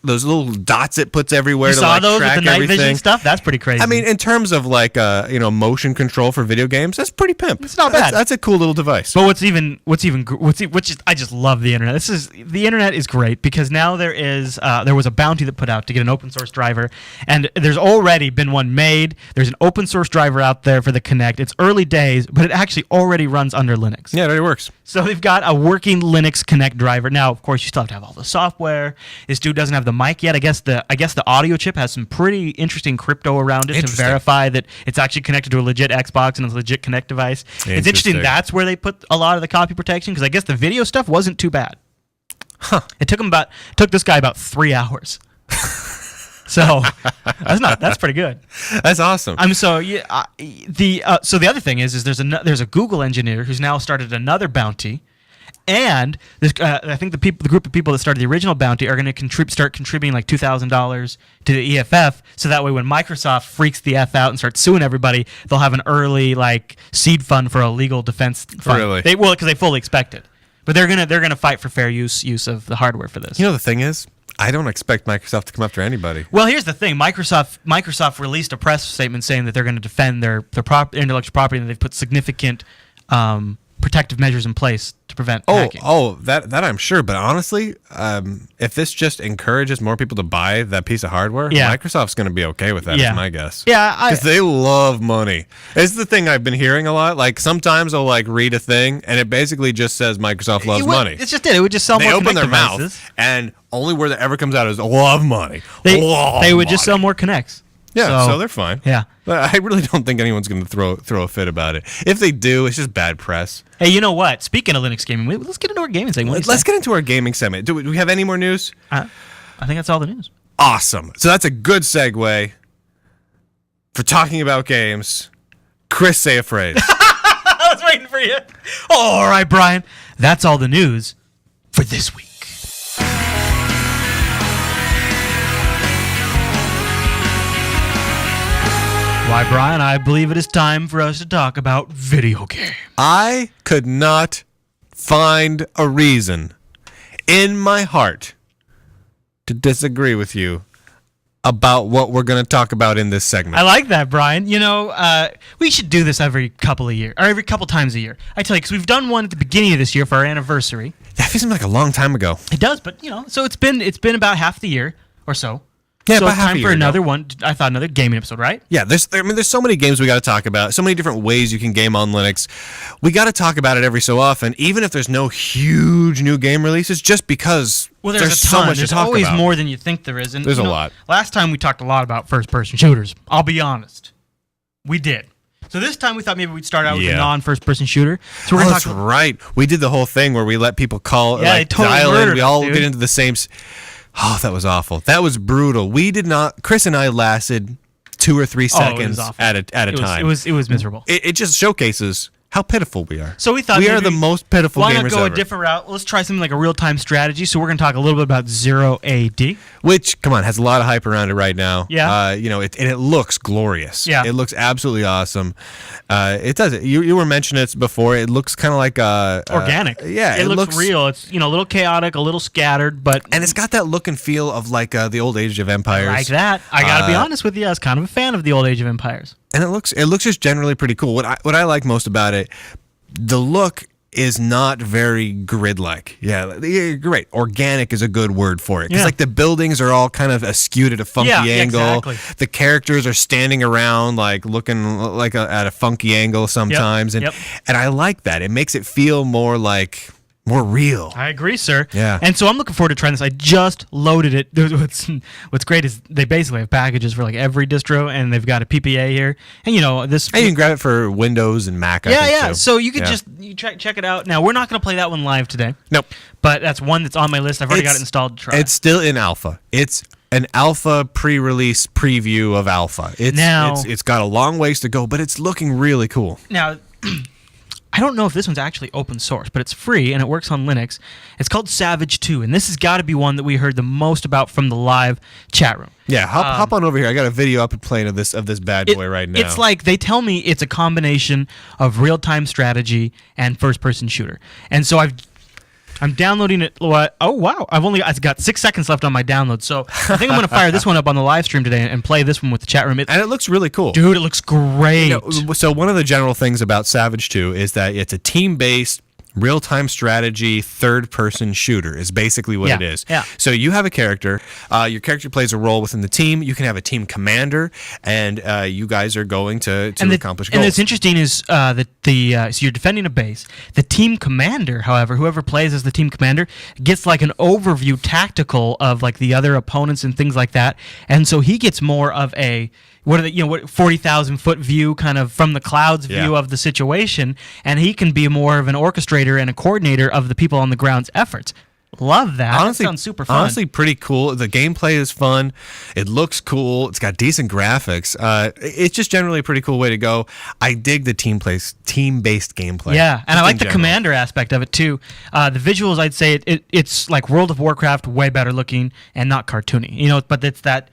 those little dots it puts everywhere. You to saw like those track with the night everything. vision stuff? That's pretty crazy. I mean, in terms of like motion control for video games, that's pretty pimp. It's not bad. That's a cool little device. But I just love the internet. The internet is great because now there was a bounty that put out to get an open source driver, and there's already been one made. There's an open source driver out there for the Kinect. It's early days, but it actually already runs under Linux. Yeah, it already works. So they've got a working Linux Kinect driver. Now, of course, you still have to have all the software. This dude doesn't have the mic yet. I guess the audio chip has some pretty interesting crypto around it to verify that it's actually connected to a legit Xbox and a legit Kinect device. It's interesting. That's where they put a lot of the copy protection, because I guess the video stuff wasn't too bad. Huh. It took this guy about 3 hours. So that's pretty good. That's awesome. So the other thing is there's a Google engineer who's now started another bounty, and this I think the group of people that started the original bounty are going to start contributing like $2,000 to the EFF, so that way when Microsoft freaks the F out and starts suing everybody, they'll have an early like seed fund for a legal defense fund. Really? They will, because they fully expect it, but they're gonna fight for fair use of the hardware for this. You know, the thing is, I don't expect Microsoft to come after anybody. Well, here's the thing. Microsoft released a press statement saying that they're going to defend their intellectual property, and they've put significant protective measures in place to prevent hacking. That I'm sure. But honestly, if this just encourages more people to buy that piece of hardware, Microsoft's going to be okay with that, is my guess. Yeah. Because they love money. It's the thing I've been hearing a lot. Like, sometimes I'll like read a thing, and it basically just says Microsoft loves money. It's just it. It would just sell more Kinect devices. They open their mouth, and only word that ever comes out is love money. They would just sell more Kinects. Yeah, so they're fine. Yeah. But I really don't think anyone's going to throw a fit about it. If they do, it's just bad press. Hey, you know what? Speaking of Linux gaming, let's get into our gaming segment. Let's get into our gaming segment. Do we have any more news? I think that's all the news. Awesome. So that's a good segue for talking about games. Chris, say a phrase. I was waiting for you. All right, Brian. That's all the news for this week. Why, Brian, I believe it is time for us to talk about video games. I could not find a reason in my heart to disagree with you about what we're going to talk about in this segment. I like that, Brian. You know, we should do this every couple of years, or every couple times a year. I tell you, because we've done one at the beginning of this year for our anniversary. That feels like a long time ago. It does, but you know, so it's been about half the year or so. Yeah, so about it's half time a for year another ago. one. I thought another gaming episode, right? Yeah, there's so many games we got to talk about, so many different ways you can game on Linux. We got to talk about it every so often, even if there's no huge new game releases, just because Well, there's a so ton. much There's to talk always about. more than you think there is. And, There's you a know, lot. Last time we talked a lot about first-person shooters. I'll be honest. We did. So this time we thought maybe we'd start out with a non-first-person shooter. So we're Oh, going that's to talk. right. We did the whole thing where we let people call, Yeah, they totally dial in. murdered We us, all dude. get into the same. Oh, that was awful. That was brutal. We did not. Chris and I lasted 2 or 3 Oh, it was seconds awful. at a time. It was miserable. It just showcases how pitiful we are. So we thought we maybe, are the most pitiful why gamers not go ever. a different route? Let's try something like a real-time strategy. So we're going to talk a little bit about Zero AD. Which, come on, has a lot of hype around it right now. Yeah. You know, and it looks glorious. Yeah. It looks absolutely awesome. It does. You were mentioning it before. It looks kind of like Organic. Yeah. It looks real. It's, you know, a little chaotic, a little scattered, but And it's got that look and feel of like the old Age of Empires. like that. I got to be honest with you. I was kind of a fan of the old Age of Empires. And it looks just generally pretty cool. What I like most about it, the look is not very grid-like. Yeah, you're great. Organic is a good word for it. Because like the buildings are all kind of skewed at a funky angle. Exactly. The characters are standing around like looking like at a funky angle sometimes. Yep. And I like that. It makes it feel more real. I agree, sir. Yeah. And so I'm looking forward to trying this. I just loaded it. What's great is they basically have packages for like every distro, and they've got a PPA here. And you know this. And you can grab it for Windows and Mac. I think, too. So you could just check it out. Now we're not going to play that one live today. Nope. But that's one that's on my list. I've already got it installed to try. It's still in alpha. It's an alpha pre-release preview of alpha. It's got a long ways to go, but it's looking really cool. Now, I don't know if this one's actually open source, but it's free and it works on Linux. It's called Savage 2, and this has got to be one that we heard the most about from the live chat room. Yeah, hop on over here. I got a video up and playing of this bad boy right now. It's like they tell me it's a combination of real-time strategy and first-person shooter. And so I'm downloading it. Oh, wow. I've got 6 seconds left on my download. So I think I'm going to fire this one up on the live stream today and play this one with the chat room. And it looks really cool. Dude, it looks great. So one of the general things about Savage 2 is that it's a team-based, real-time strategy, third-person shooter is basically what it is. Yeah. So you have a character. Your character plays a role within the team. You can have a team commander, and you guys are going to accomplish goals. And what's interesting is so you're defending a base. The team commander, however, whoever plays as the team commander, gets like an overview tactical of like the other opponents and things like that. And so he gets more of a 40,000 foot view, kind of from the clouds view of the situation, and he can be more of an orchestrator and a coordinator of the people on the ground's efforts. Love that. Honestly, that sounds super fun. Honestly, pretty cool. The gameplay is fun. It looks cool. It's got decent graphics. It's just generally a pretty cool way to go. I dig the team-based gameplay. Yeah, and I like the commander aspect of it too. The visuals, I'd say it's like World of Warcraft, way better looking and not cartoony. You know, but it's that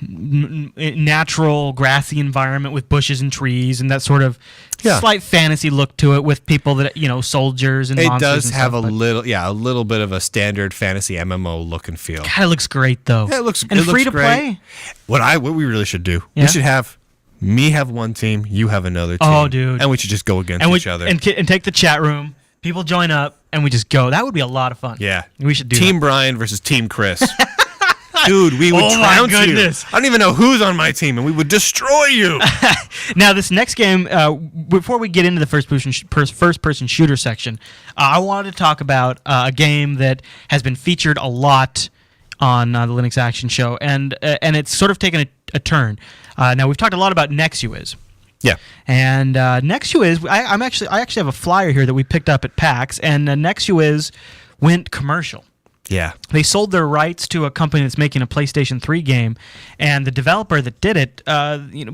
natural grassy environment with bushes and trees and that sort of slight fantasy look to it with people that soldiers and monsters. It does and have stuff, a little bit of a standard fantasy MMO look and feel. God, it looks great though. Yeah, it looks free to great. play. What we really should do? We should have me have one team, you have another team. Oh, dude, and we should just go against each other and take the chat room. People join up and we just go. That would be a lot of fun. Yeah, we should do Team Brian versus Team Chris. Dude, we would trounce you. I don't even know who's on my team, and we would destroy you. Now, this next game, before we get into the first-person shooter section, I wanted to talk about a game that has been featured a lot on the Linux Action Show, and it's sort of taken a turn. Now, we've talked a lot about NextUiz. Yeah. And NextUiz, I actually have a flyer here that we picked up at PAX, and NextUiz went commercial. Yeah. They sold their rights to a company that's making a PlayStation 3 game, and the developer that did it,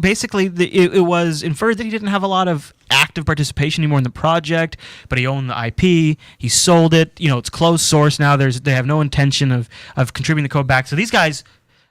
basically it was inferred that he didn't have a lot of active participation anymore in the project, but he owned the IP, he sold it, it's closed source now, they have no intention of contributing the code back. So these guys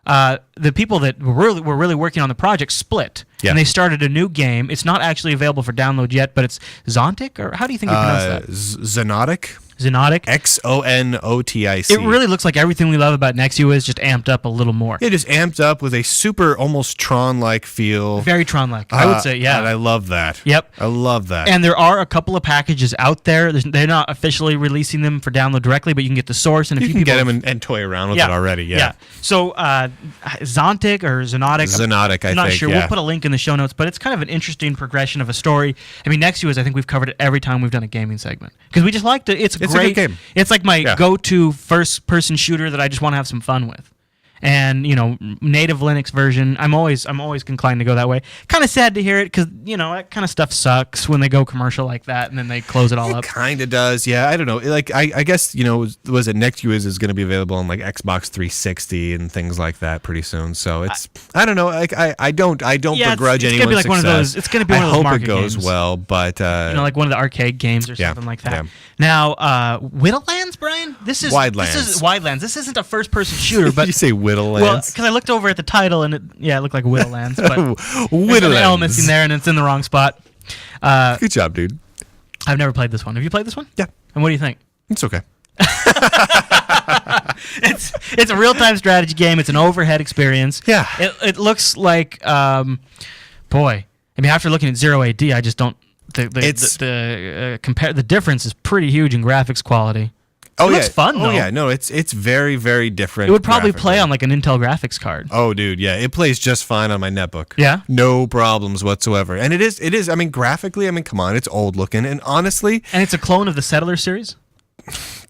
the people that were really working on the project split, and they started a new game. It's not actually available for download yet, but it's Zontic, or how do you think you pronounce that? Xonotic. Xonotic. Xonotic. It really looks like everything we love about Nexu is just amped up a little more. It is amped up with a super, almost Tron-like feel. Very Tron-like, I would say, yeah. And I love that. Yep. I love that. And there are a couple of packages out there. They're not officially releasing them for download directly, but you can get the source. And you can get them and toy around with it already, yeah. So Zontic or Xonotic. Xonotic, I'm not sure. We'll put a link in the show notes, but it's kind of an interesting progression of a story. I mean, Nexu is, I think we've covered it every time we've done a gaming segment. Because we just liked it. It's a great. Good game. It's like my go-to first-person shooter that I just want to have some fun with. And, native Linux version, I'm always inclined to go that way. Kind of sad to hear it because, that kind of stuff sucks when they go commercial like that and then they close it all up. It kind of does, yeah. I don't know. Like, I guess, was it Nexu is going to be available on, like, Xbox 360 and things like that pretty soon. So it's, I don't know. Like, I don't begrudge anyone's gonna be like success. one of those. It's going to be one of those market games. I hope it goes games. well, but... like one of the arcade games or something like that. Yeah. Now, Whittlelands, Brian? This is Widelands. This isn't a first-person shooter, but... Did you say Whittlelands? Well, because I looked over at the title, and it looked like Whittlelands, but Whittlelands. There's an L missing there, and it's in the wrong spot. Good job, dude. I've never played this one. Have you played this one? Yeah. And what do you think? It's okay. It's a real-time strategy game. It's an overhead experience. Yeah. It looks like, boy. I mean, after looking at Zero AD, I just don't. The difference is pretty huge in graphics quality. It looks fun, though. Oh, yeah. No, it's very, very different. It would probably play on, like, an Intel graphics card. Oh, dude, yeah. It plays just fine on my netbook. Yeah? No problems whatsoever. And it is, I mean, graphically, come on, it's old looking. And honestly... And it's a clone of the Settler series?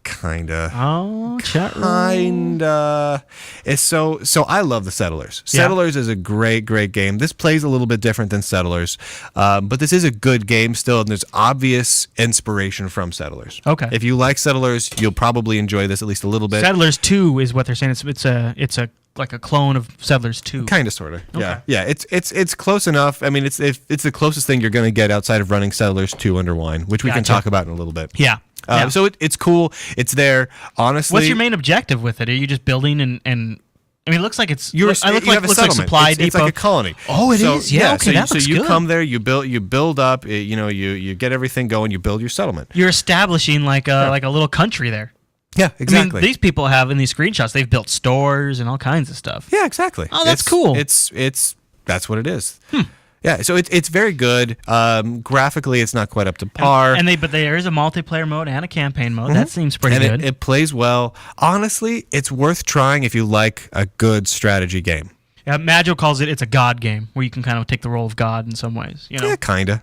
Kinda. Oh, chat room. Kinda. It's so I love the Settlers. Settlers is a great game. This plays a little bit different than Settlers, but this is a good game still, and there's obvious inspiration from Settlers. Okay. If you like Settlers, you'll probably enjoy this at least a little bit. Settlers 2 is what they're saying. It's a like a clone of Settlers 2. Kind of, sort of. Okay. Yeah. It's close enough. I mean, it's the closest thing you're going to get outside of running Settlers 2 under Wine, which we can talk about in a little bit. Yeah. So it's cool. It's there. Honestly, what's your main objective with it? Are you just building and I mean, it looks like it's. You have a settlement. Supply depot. It's like a colony. Oh, it is. Yeah. Okay, that looks good. So you good. come there, you build up. You get everything going. You build your settlement. You're establishing like a little country there. Yeah, exactly. I mean, these people have in these screenshots. They've built stores and all kinds of stuff. Yeah, exactly. Oh, that's cool. It's that's what it is. Yeah, so it's very good. Graphically, it's not quite up to par. But there is a multiplayer mode and a campaign mode. That seems pretty good. It plays well. Honestly, it's worth trying if you like a good strategy game. Yeah, Majo calls it's a God game where you can kind of take the role of God in some ways. Yeah, kind of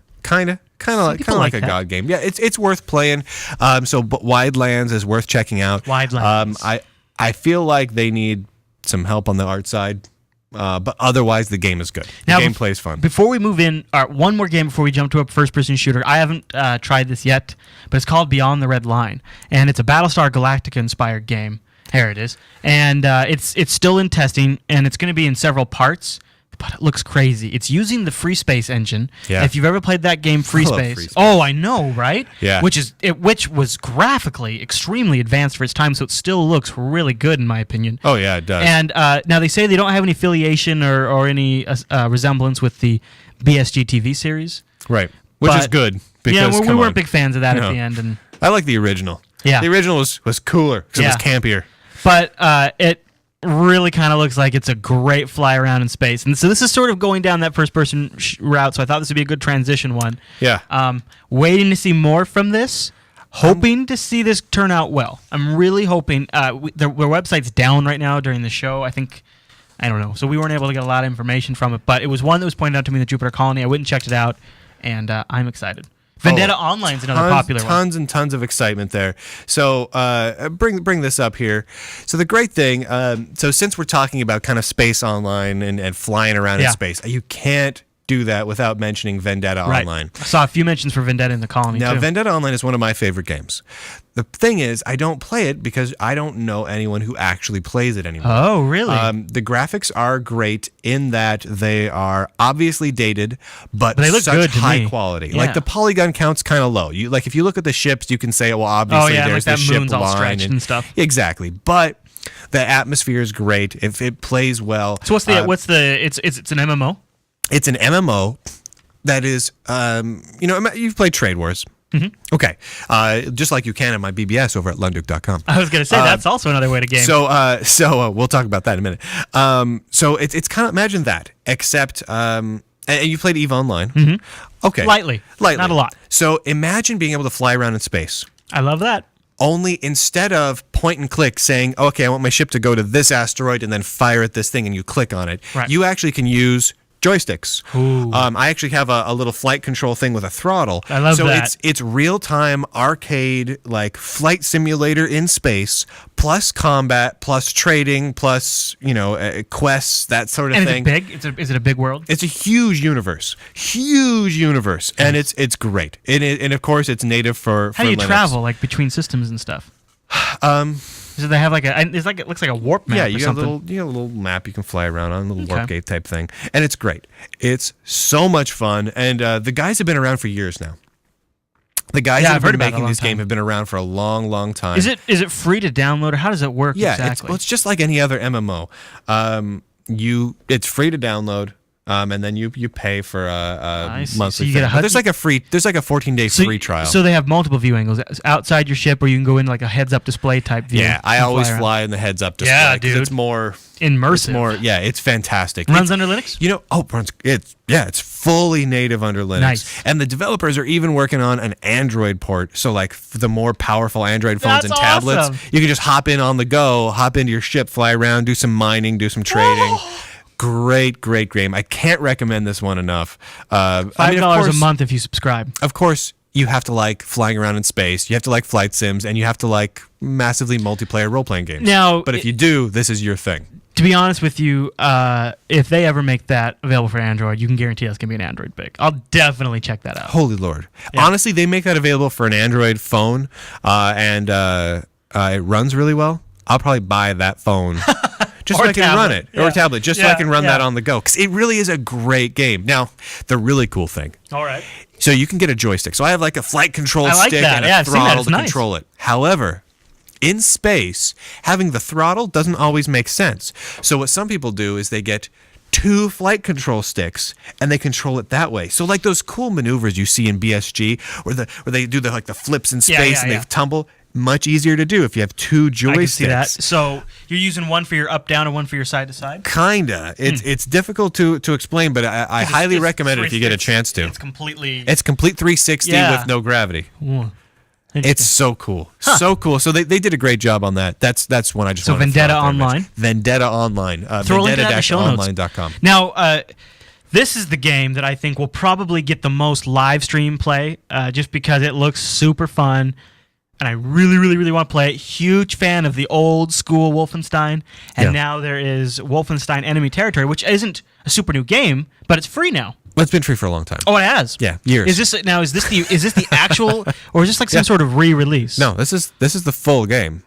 like a God game. Yeah, it's worth playing. But Widelands is worth checking out. Widelands. I feel like they need some help on the art side. But otherwise, the game is good. The gameplay is fun. Before we move in, one more game before we jump to a first-person shooter. I haven't tried this yet, but it's called Beyond the Red Line, and it's a Battlestar Galactica-inspired game. Here it is, and it's still in testing, and it's going to be in several parts. But it looks crazy. It's using the Free Space engine. Yeah. If you've ever played that game, Free Space. Oh, I know, right? Yeah. Which was graphically extremely advanced for its time, so it still looks really good in my opinion. Oh yeah, it does. And now they say they don't have any affiliation or any resemblance with the BSG TV series. Right. Which is good. Because, we weren't big fans of that at the end. And I like the original. Yeah. The original was cooler because it was campier. But it really kind of looks like it's a great fly around in space. And so this is sort of going down that first-person route, so I thought this would be a good transition one. Yeah. Waiting to see more from this. Hoping to see this turn out well. I'm really hoping. Their website's down right now during the show. I don't know. So we weren't able to get a lot of information from it, but it was one that was pointed out to me in the Jupiter Colony. I went and checked it out, and I'm excited. Vendetta Online's another popular one. Tons and tons of excitement there. So bring this up here. So the great thing, so since we're talking about kind of space online and flying around in space, you can't do that without mentioning Vendetta Online. I saw a few mentions for Vendetta in the Colony, Now, too. Vendetta Online is one of my favorite games. The thing is, I don't play it because I don't know anyone who actually plays it anymore. Oh, really? The graphics are great in that they are obviously dated, but they look such good to high me. quality. Yeah. Like the polygon count's kind of low. If you look at the ships, you can say, well, obviously there's like the that ship moon's all line stretched and stuff. Exactly, but The atmosphere is great. If it plays well. So it's an MMO? It's an MMO that is, you've played Trade Wars. Mm-hmm. Okay. Just like you can at my BBS over at lunduke.com. I was going to say, that's also another way to game. So we'll talk about that in a minute. So it's kind of, imagine that, except, and you played EVE Online. Mm-hmm. Okay. Lightly. Not a lot. So imagine being able to fly around in space. I love that. Only instead of point and click saying, okay, I want my ship to go to this asteroid and then fire at this thing and you click on it, right. You actually can use joysticks. I actually have a little flight control thing with a throttle. I love that. So it's real-time arcade, like flight simulator in space, plus combat, plus trading, plus quests, that sort of thing. And is it big? Is it a big world? It's a huge universe, and it's great. And of course, it's native for How do you Linux. travel like between systems and stuff? So they have it looks like a warp map. Yeah, you got a little map you can fly around on, a little warp gate type thing, and it's great. It's so much fun, and the guys have been around for years now. The guys that have been making this game have been around for a long, long time. Is it free to download, or how does it work exactly? It's just like any other MMO. It's free to download. And then you pay for a monthly so you thing. get a There's like a 14-day free trial. So they have multiple view angles outside your ship, or you can go in like a heads-up display type view. Yeah, I always fly in the heads-up display. Yeah, dude. It's more immersive. It's fantastic. Runs under Linux? It's fully native under Linux. Nice. And the developers are even working on an Android port. So like the more powerful Android phones and tablets, awesome. You can just hop in on the go, hop into your ship, fly around, do some mining, do some trading. Great game. I can't recommend this one enough. $5 a month if you subscribe. Of course, you have to like flying around in space. You have to like flight sims, and you have to like massively multiplayer role-playing games. But if you do, this is your thing. To be honest with you, if they ever make that available for Android, you can guarantee that's going to be an Android pick. I'll definitely check that out. Holy Lord. Yeah. Honestly, they make that available for an Android phone, and it runs really well. I'll probably buy that phone. Just so I can run it. Or a tablet, just so I can run that on the go. Because it really is a great game. Now, the really cool thing. All right. So you can get a joystick. So I have like a flight control like stick that. and Yeah, a I've seen that. throttle It's to nice. control it. However, in space, having the throttle doesn't always make sense. So what some people do is they get 2 flight control sticks and they control it that way. So like those cool maneuvers you see in BSG where they do the flips in space and they tumble. Much easier to do if you have 2 joysticks. I can see that. So you're using one for your up down and one for your side to side? Kinda. It's difficult to explain, but I highly recommend it if you get a chance to. It's complete 360 with no gravity. It's so cool. So cool. So they did a great job on that. That's one I just wanted to throw out there. Vendetta Online. Vendetta-online.com. Now, this is the game that I think will probably get the most live stream play just because it looks super fun. And I really, really, really want to play it. Huge fan of the old school Wolfenstein. And now there is Wolfenstein Enemy Territory, which isn't a super new game, but it's free now. Well, it's been free for a long time. Oh, it has? Yeah, years. Is this the actual, or is this like some sort of re-release? No, this is the full game.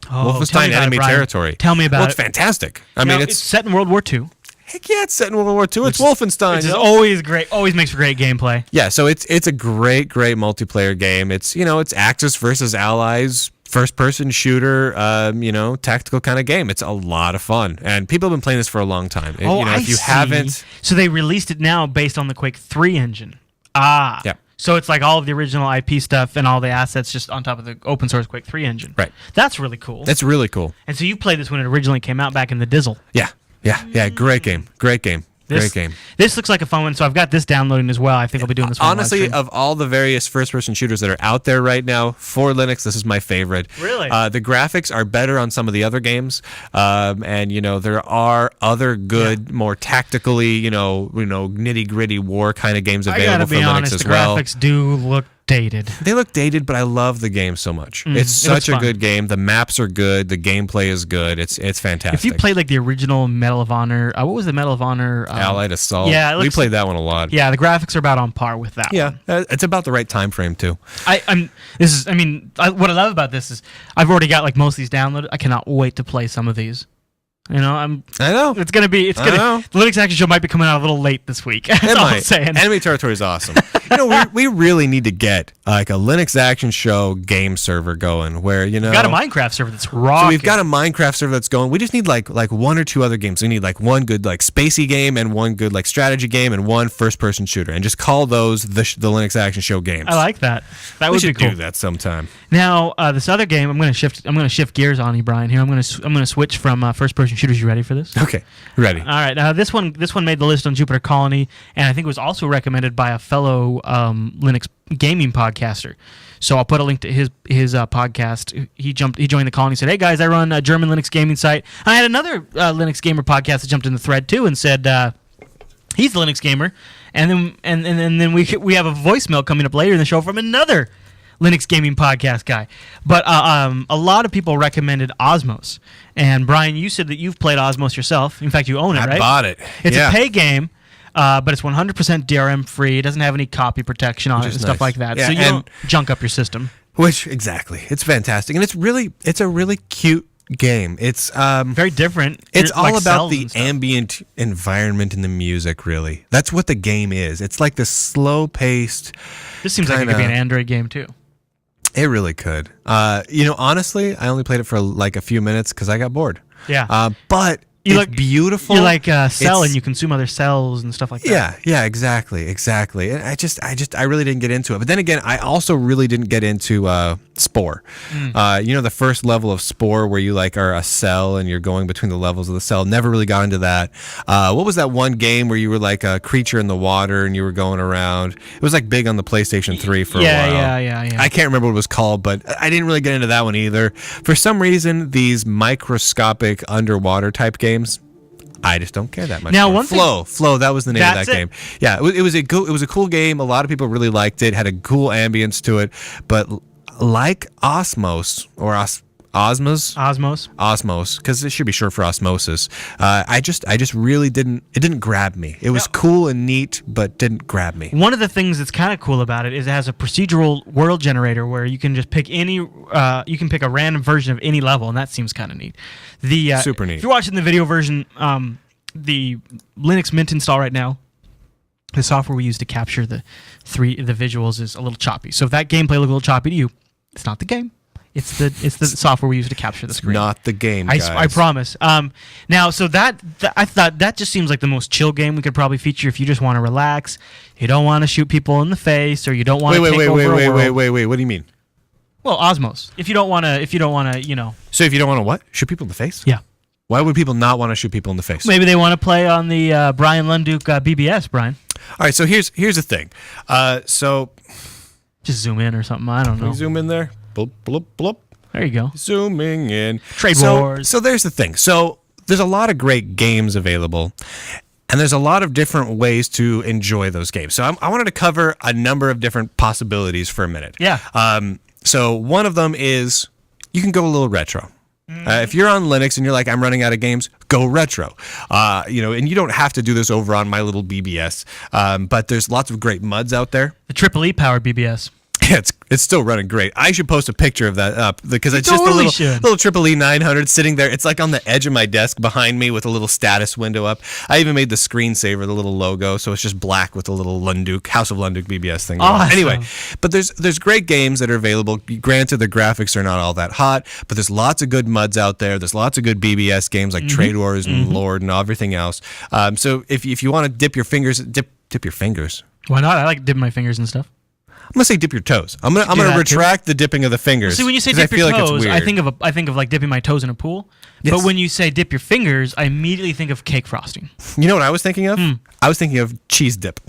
Oh, Wolfenstein Enemy Territory. Tell me about it. Well, it's fantastic. I mean, it's set in World War II. Heck yeah, it's set in World War II. It's Wolfenstein. It's always great. Always makes for great gameplay. Yeah, so it's a great multiplayer game. It's it's Axis versus Allies, first-person shooter, tactical kind of game. It's a lot of fun, and people have been playing this for a long time. If you haven't, so they released it now based on the Quake 3 engine. Yeah. So it's like all of the original IP stuff and all the assets just on top of the open source Quake 3 engine. Right. That's really cool. That's really cool. And so you played this when it originally came out back in the Dizzle. Yeah. Great game. Great game. This looks like a fun one, so I've got this downloading as well. I think I'll be doing this one. Honestly, of all the various first-person shooters that are out there right now, for Linux, this is my favorite. Really? The graphics are better on some of the other games, and there are other good, more tactically, nitty-gritty war kind of games available for Linux as well. The graphics do look dated. They look dated, but I love the game so much. It's such a good game. The maps are good. The gameplay is good. It's fantastic. If you played like the original Medal of Honor, what was the Medal of Honor? Allied Assault. Yeah, we played that one a lot. Yeah, the graphics are about on par with that. Yeah, it's about the right time frame too. What I love about this is I've already got like most of these downloaded. I cannot wait to play some of these. I know. The Linux Action Show might be coming out a little late this week. That's all I'm saying. Enemy Territory is awesome. we really need to get like a Linux Action Show game server going where, We've got a Minecraft server that's raw. So we've got a Minecraft server that's going. We just need like one or two other games. We need like one good like spacey game and one good like strategy game and one first-person shooter, and just call those the Linux Action Show games. I like that. That would be cool. We should do that sometime. Now, this other game, I'm going to shift gears on you, Brian. Here, I'm going to switch from first-person shooters. You ready for this? Okay, ready. All right. This one made the list on Jupiter Colony, and I think it was also recommended by a fellow Linux gaming podcaster. So I'll put a link to his podcast. He joined the colony and said, "Hey guys, I run a German Linux gaming site." And I had another Linux gamer podcast that jumped in the thread too and said he's the Linux gamer. And then we have a voicemail coming up later in the show from another Linux gaming podcast guy. But a lot of people recommended Osmos. And Brian, you said that you've played Osmos yourself. In fact, you own it, right? I bought it. It's a pay game, but it's 100% DRM free. It doesn't have any copy protection on it and stuff like that. Yeah, so you don't junk up your system. Exactly. It's fantastic. And it's a really cute game. It's very different. It's all about the ambient environment and the music, really. That's what the game is. It's like the slow-paced. This seems like it could be an Android game too. It really could. Honestly, I only played it for like a few minutes because I got bored. Yeah. But it's beautiful. You're like a cell and you consume other cells and stuff like that. Yeah, exactly. And I really didn't get into it. But then again, I also really didn't get into Spore. The first level of Spore where you like are a cell and you're going between the levels of the cell. Never really got into that. What was that one game where you were like a creature in the water and you were going around? It was like big on the PlayStation 3 for a while. Yeah. I can't remember what it was called, but I didn't really get into that one either. For some reason, these microscopic underwater type games, I just don't care that much. Now, Flow, that was the name of that game. Yeah, it was a cool game. A lot of people really liked it. Had a cool ambience to it, but like Osmos or Osmos, because it should be short for osmosis. I just really didn't. It didn't grab me. It was cool and neat, but didn't grab me. One of the things that's kind of cool about it is it has a procedural world generator where you can just pick any. You can pick a random version of any level, and that seems kind of neat. Super neat. If you're watching the video version, the Linux Mint install right now, the software we use to capture the visuals is a little choppy. So if that gameplay looked a little choppy to you, it's not the game. It's the software we use to capture the screen. Not the game, guys. I promise. Now, so I thought that just seems like the most chill game we could probably feature if you just want to relax, you don't want to shoot people in the face, or you don't want to take over a world. Wait. What do you mean? Well, Osmos. If you don't want to, So if you don't want to what? Shoot people in the face? Yeah. Why would people not want to shoot people in the face? Maybe they want to play on the Brian Lunduke BBS, Brian. All right, so here's the thing. Just zoom in or something. I don't know. Can you zoom in there? Bloop, bloop, bloop. There you go. Zooming in. Trade Wars. So there's the thing. So there's a lot of great games available, and there's a lot of different ways to enjoy those games. So I wanted to cover a number of different possibilities for a minute. Yeah. So one of them is you can go a little retro. If you're on Linux and you're like, I'm running out of games, go retro. And you don't have to do this over on my little BBS, but there's lots of great MUDs out there. The Triple E powered BBS. Yeah, it's still running great. I should post a picture of that up because it's totally just a little Triple E 900 sitting there. It's like on the edge of my desk behind me with a little status window up. I even made the screensaver, the little logo, so it's just black with a little House of Lunduke BBS thing. Awesome. Anyway, but there's great games that are available. Granted, the graphics are not all that hot, but there's lots of good MUDs out there. There's lots of good BBS games like Trade Wars and Lord and everything else. So if you want to dip your fingers. Why not? I like dipping my fingers and stuff. I'm gonna say dip your toes. I'm gonna retract the dipping of the fingers. See, when you say dip your toes, I think of like dipping my toes in a pool. Yes. But when you say dip your fingers, I immediately think of cake frosting. You know what I was thinking of? I was thinking of cheese dip.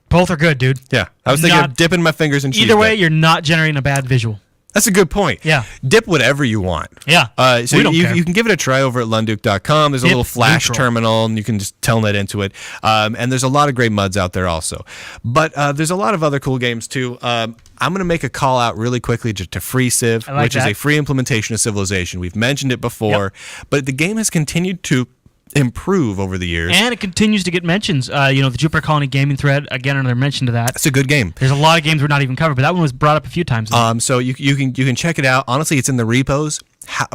Both are good, dude. Yeah, I was thinking of dipping my fingers in cheese dip. Either way, you're not generating a bad visual. That's a good point. Yeah. Dip whatever you want. Yeah. So you can give it a try over at lunduke.com. There's a little flash terminal, and you can just telnet into it. And there's a lot of great MUDs out there also. But there's a lot of other cool games too. I'm going to make a call out really quickly to FreeCiv, which is a free implementation of Civilization. We've mentioned it before, but the game has continued to improve over the years, and it continues to get mentions. The Jupiter Colony gaming thread, again, another mention to that. It's a good game. There's a lot of games we're not even covered, but that one was brought up a few times. So you can check it out. Honestly, it's in the repos.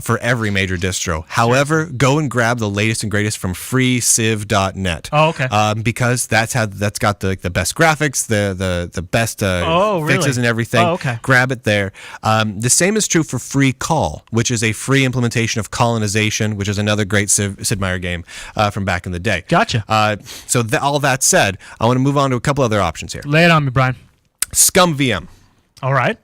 for every major distro. However, go and grab the latest and greatest from freeciv.net. Oh, okay. Because that's got the best graphics, the best fixes and everything. Oh, okay. Grab it there. The same is true for Free Call, which is a free implementation of Colonization, which is another great Sid Meier game from back in the day. Gotcha. So all that said, I want to move on to a couple other options here. Lay it on me, Brian. Scum VM. All right.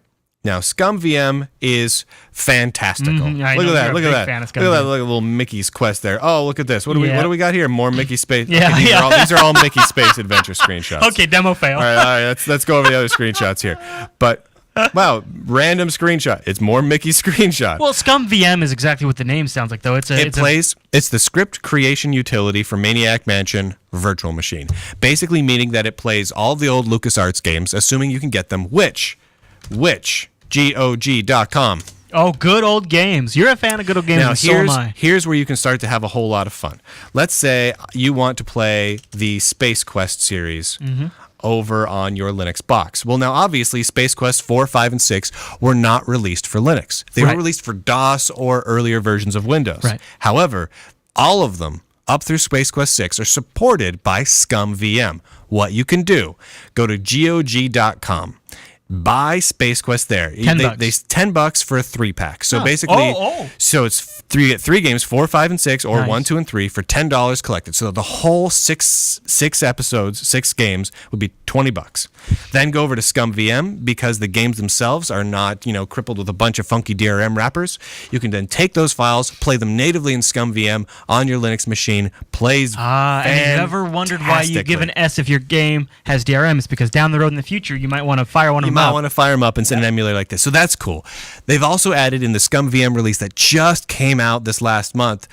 Now, Scum VM is fantastical. I Look know at you're that. a Look big at fan that. of Scum Look at that VM. little Mickey's quest there. Oh, look at this. What do we got here? More Mickey Space. Yeah, Okay, yeah. these are all Mickey Space Adventure screenshots. Okay, demo fail. All right. Let's go over the other screenshots here. But wow, random screenshot. It's more Mickey screenshot. Well, Scum VM is exactly what the name sounds like, though. It's the script creation utility for Maniac Mansion Virtual Machine. Basically meaning that it plays all the old LucasArts games, assuming you can get them, which GOG.com. Oh, good old games. You're a fan of good old games, Now, and so am I. here's where you can start to have a whole lot of fun. Let's say you want to play the Space Quest series over on your Linux box. Well, now, obviously, Space Quest 4, 5, and 6 were not released for Linux. They were released for DOS or earlier versions of Windows. Right. However, all of them, up through Space Quest 6, are supported by Scum VM. What you can do, go to GOG.com. Buy Space Quest there. $10. They $10 for a 3-pack. So basically, so it's you get 3 games, 4, 5, and 6, or 1, 2, and 3 for $10 collected. So the whole six episodes, 6 games would be $20. Then go over to Scum VM because the games themselves are not crippled with a bunch of funky DRM wrappers. You can then take those files, play them natively in Scum VM on your Linux machine. Plays and you ever wondered why you give an S if your game has DRM? It's because down the road in the future you might want to fire one of them up. You might want to fire them up and send an emulator like this. So that's cool. They've also added in the Scum VM release that just came out this last month,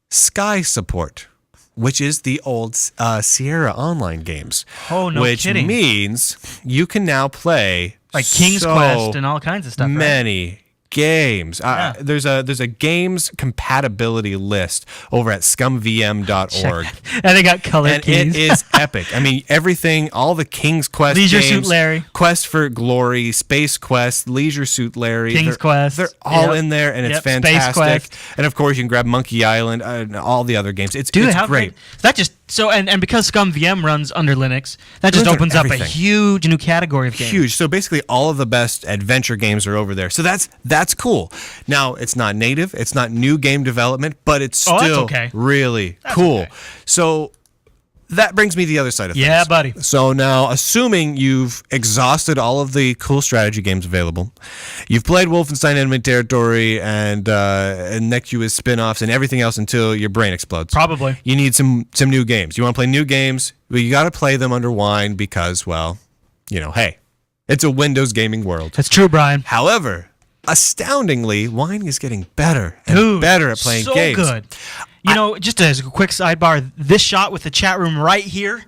Sky support, which is the old Sierra Online games. Oh, no kidding. Which means you can now play like King's Quest and all kinds of stuff. Many games. There's a games compatibility list over at scumvm.org. And they got color and keys. It is epic. I mean, everything, all the King's Quest Leisure games, Suit Larry, Quest for Glory, Space Quest, Leisure Suit Larry, King's Quest. They're all in there, and it's fantastic. Space Quest. And of course, you can grab Monkey Island and all the other games. It's great. That just and because Scum VM runs under Linux, that just opens up a huge new category of games. Huge. So basically, all of the best adventure games are over there. So that's cool. Now, it's not native, it's not new game development, but it's still really cool. Okay. So that brings me to the other side of things. Yeah, buddy. So now, assuming you've exhausted all of the cool strategy games available, you've played Wolfenstein Enemy Territory and Necuous spin-offs and everything else until your brain explodes. Probably. You need some new games. You want to play new games, but you got to play them under Wine because, well, hey, it's a Windows gaming world. That's true, Brian. However, astoundingly, Wine is getting better and better at playing games. Good. Just as a quick sidebar, this shot with the chat room right here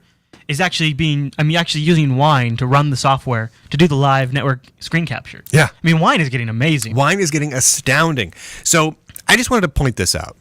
is actually using Wine to run the software to do the live network screen capture. Yeah. I mean, Wine is getting amazing. Wine is getting astounding. So I just wanted to point this out.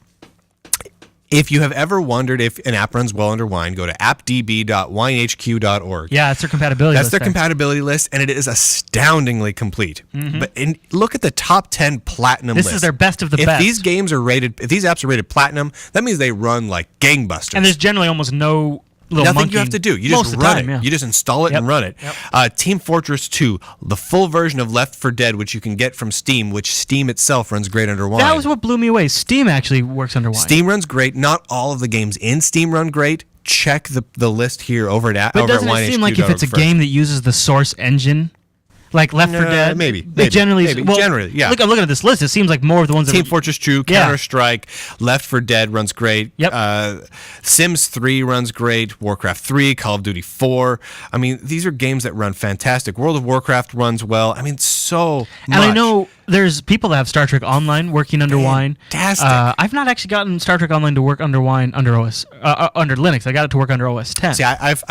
If you have ever wondered if an app runs well under Wine, go to appdb.winehq.org. Yeah, it's their compatibility list. That's their compatibility list, and it is astoundingly complete. Mm-hmm. But look at the top 10 platinum list. This is their best of the best. If these apps are rated platinum, that means they run like gangbusters. And there's generally almost no nothing you have to do. You just run it. Yeah. You just install it and run it. Yep. Team Fortress 2, the full version of Left 4 Dead, which you can get from Steam, which Steam itself runs great under Wine. That was what blew me away. Steam actually works under Wine. Steam runs great. Not all of the games in Steam run great. Check the list here over at But doesn't it seem like if it's a game that uses the source engine, like Left 4 Dead, generally, yeah. Look at this list. It seems like more of the ones. Team Fortress 2, Counter-Strike, Left 4 Dead runs great. Yep. Sims 3 runs great. Warcraft 3, Call of Duty 4. I mean, these are games that run fantastic. World of Warcraft runs well. I mean, so much. And I know there's people that have Star Trek Online working under Wine. Fantastic. I've not actually gotten Star Trek Online to work under Wine under under Linux. I got it to work under OS 10. See, I've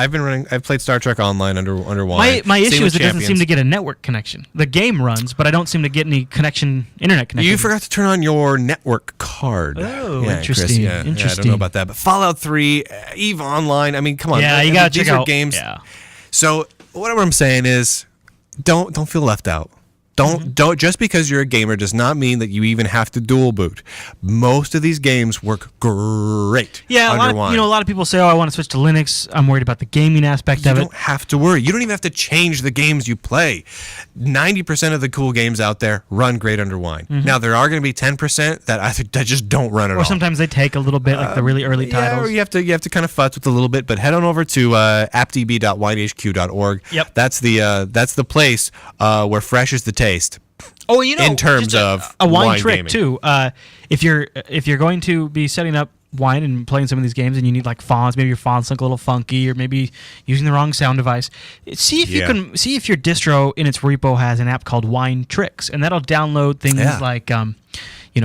played Star Trek Online under Wine. My issue is it doesn't seem to get a network connection. The game runs, but I don't seem to get any internet connection. You forgot to turn on your network card. Oh, yeah, interesting. Chris, interesting. I don't know about that, but Fallout 3, EVE Online. I mean, come on. Yeah, you gotta check these are out games. Yeah. So what I'm saying is, don't feel left out. Don't just because you're a gamer does not mean that you even have to dual boot. Most of these games work great. Yeah, a lot of people say, "Oh, I want to switch to Linux. I'm worried about the gaming aspect of it." You don't have to worry. You don't even have to change the games you play. 90% of the cool games out there run great under Wine. Now there are going to be 10% that just don't run at all. Or sometimes they take a little bit, like the really early titles. Or you have to kind of futz with a little bit. But head on over to appdb.winehq.org. Yep. That's the place where fresh is the taste. Oh, in terms of a wine trick gaming. too. If you're going to be setting up Wine and playing some of these games, and you need like fonts, maybe your fonts look a little funky, or maybe using the wrong sound device. See if your distro in its repo has an app called Wine Tricks, and that'll download things like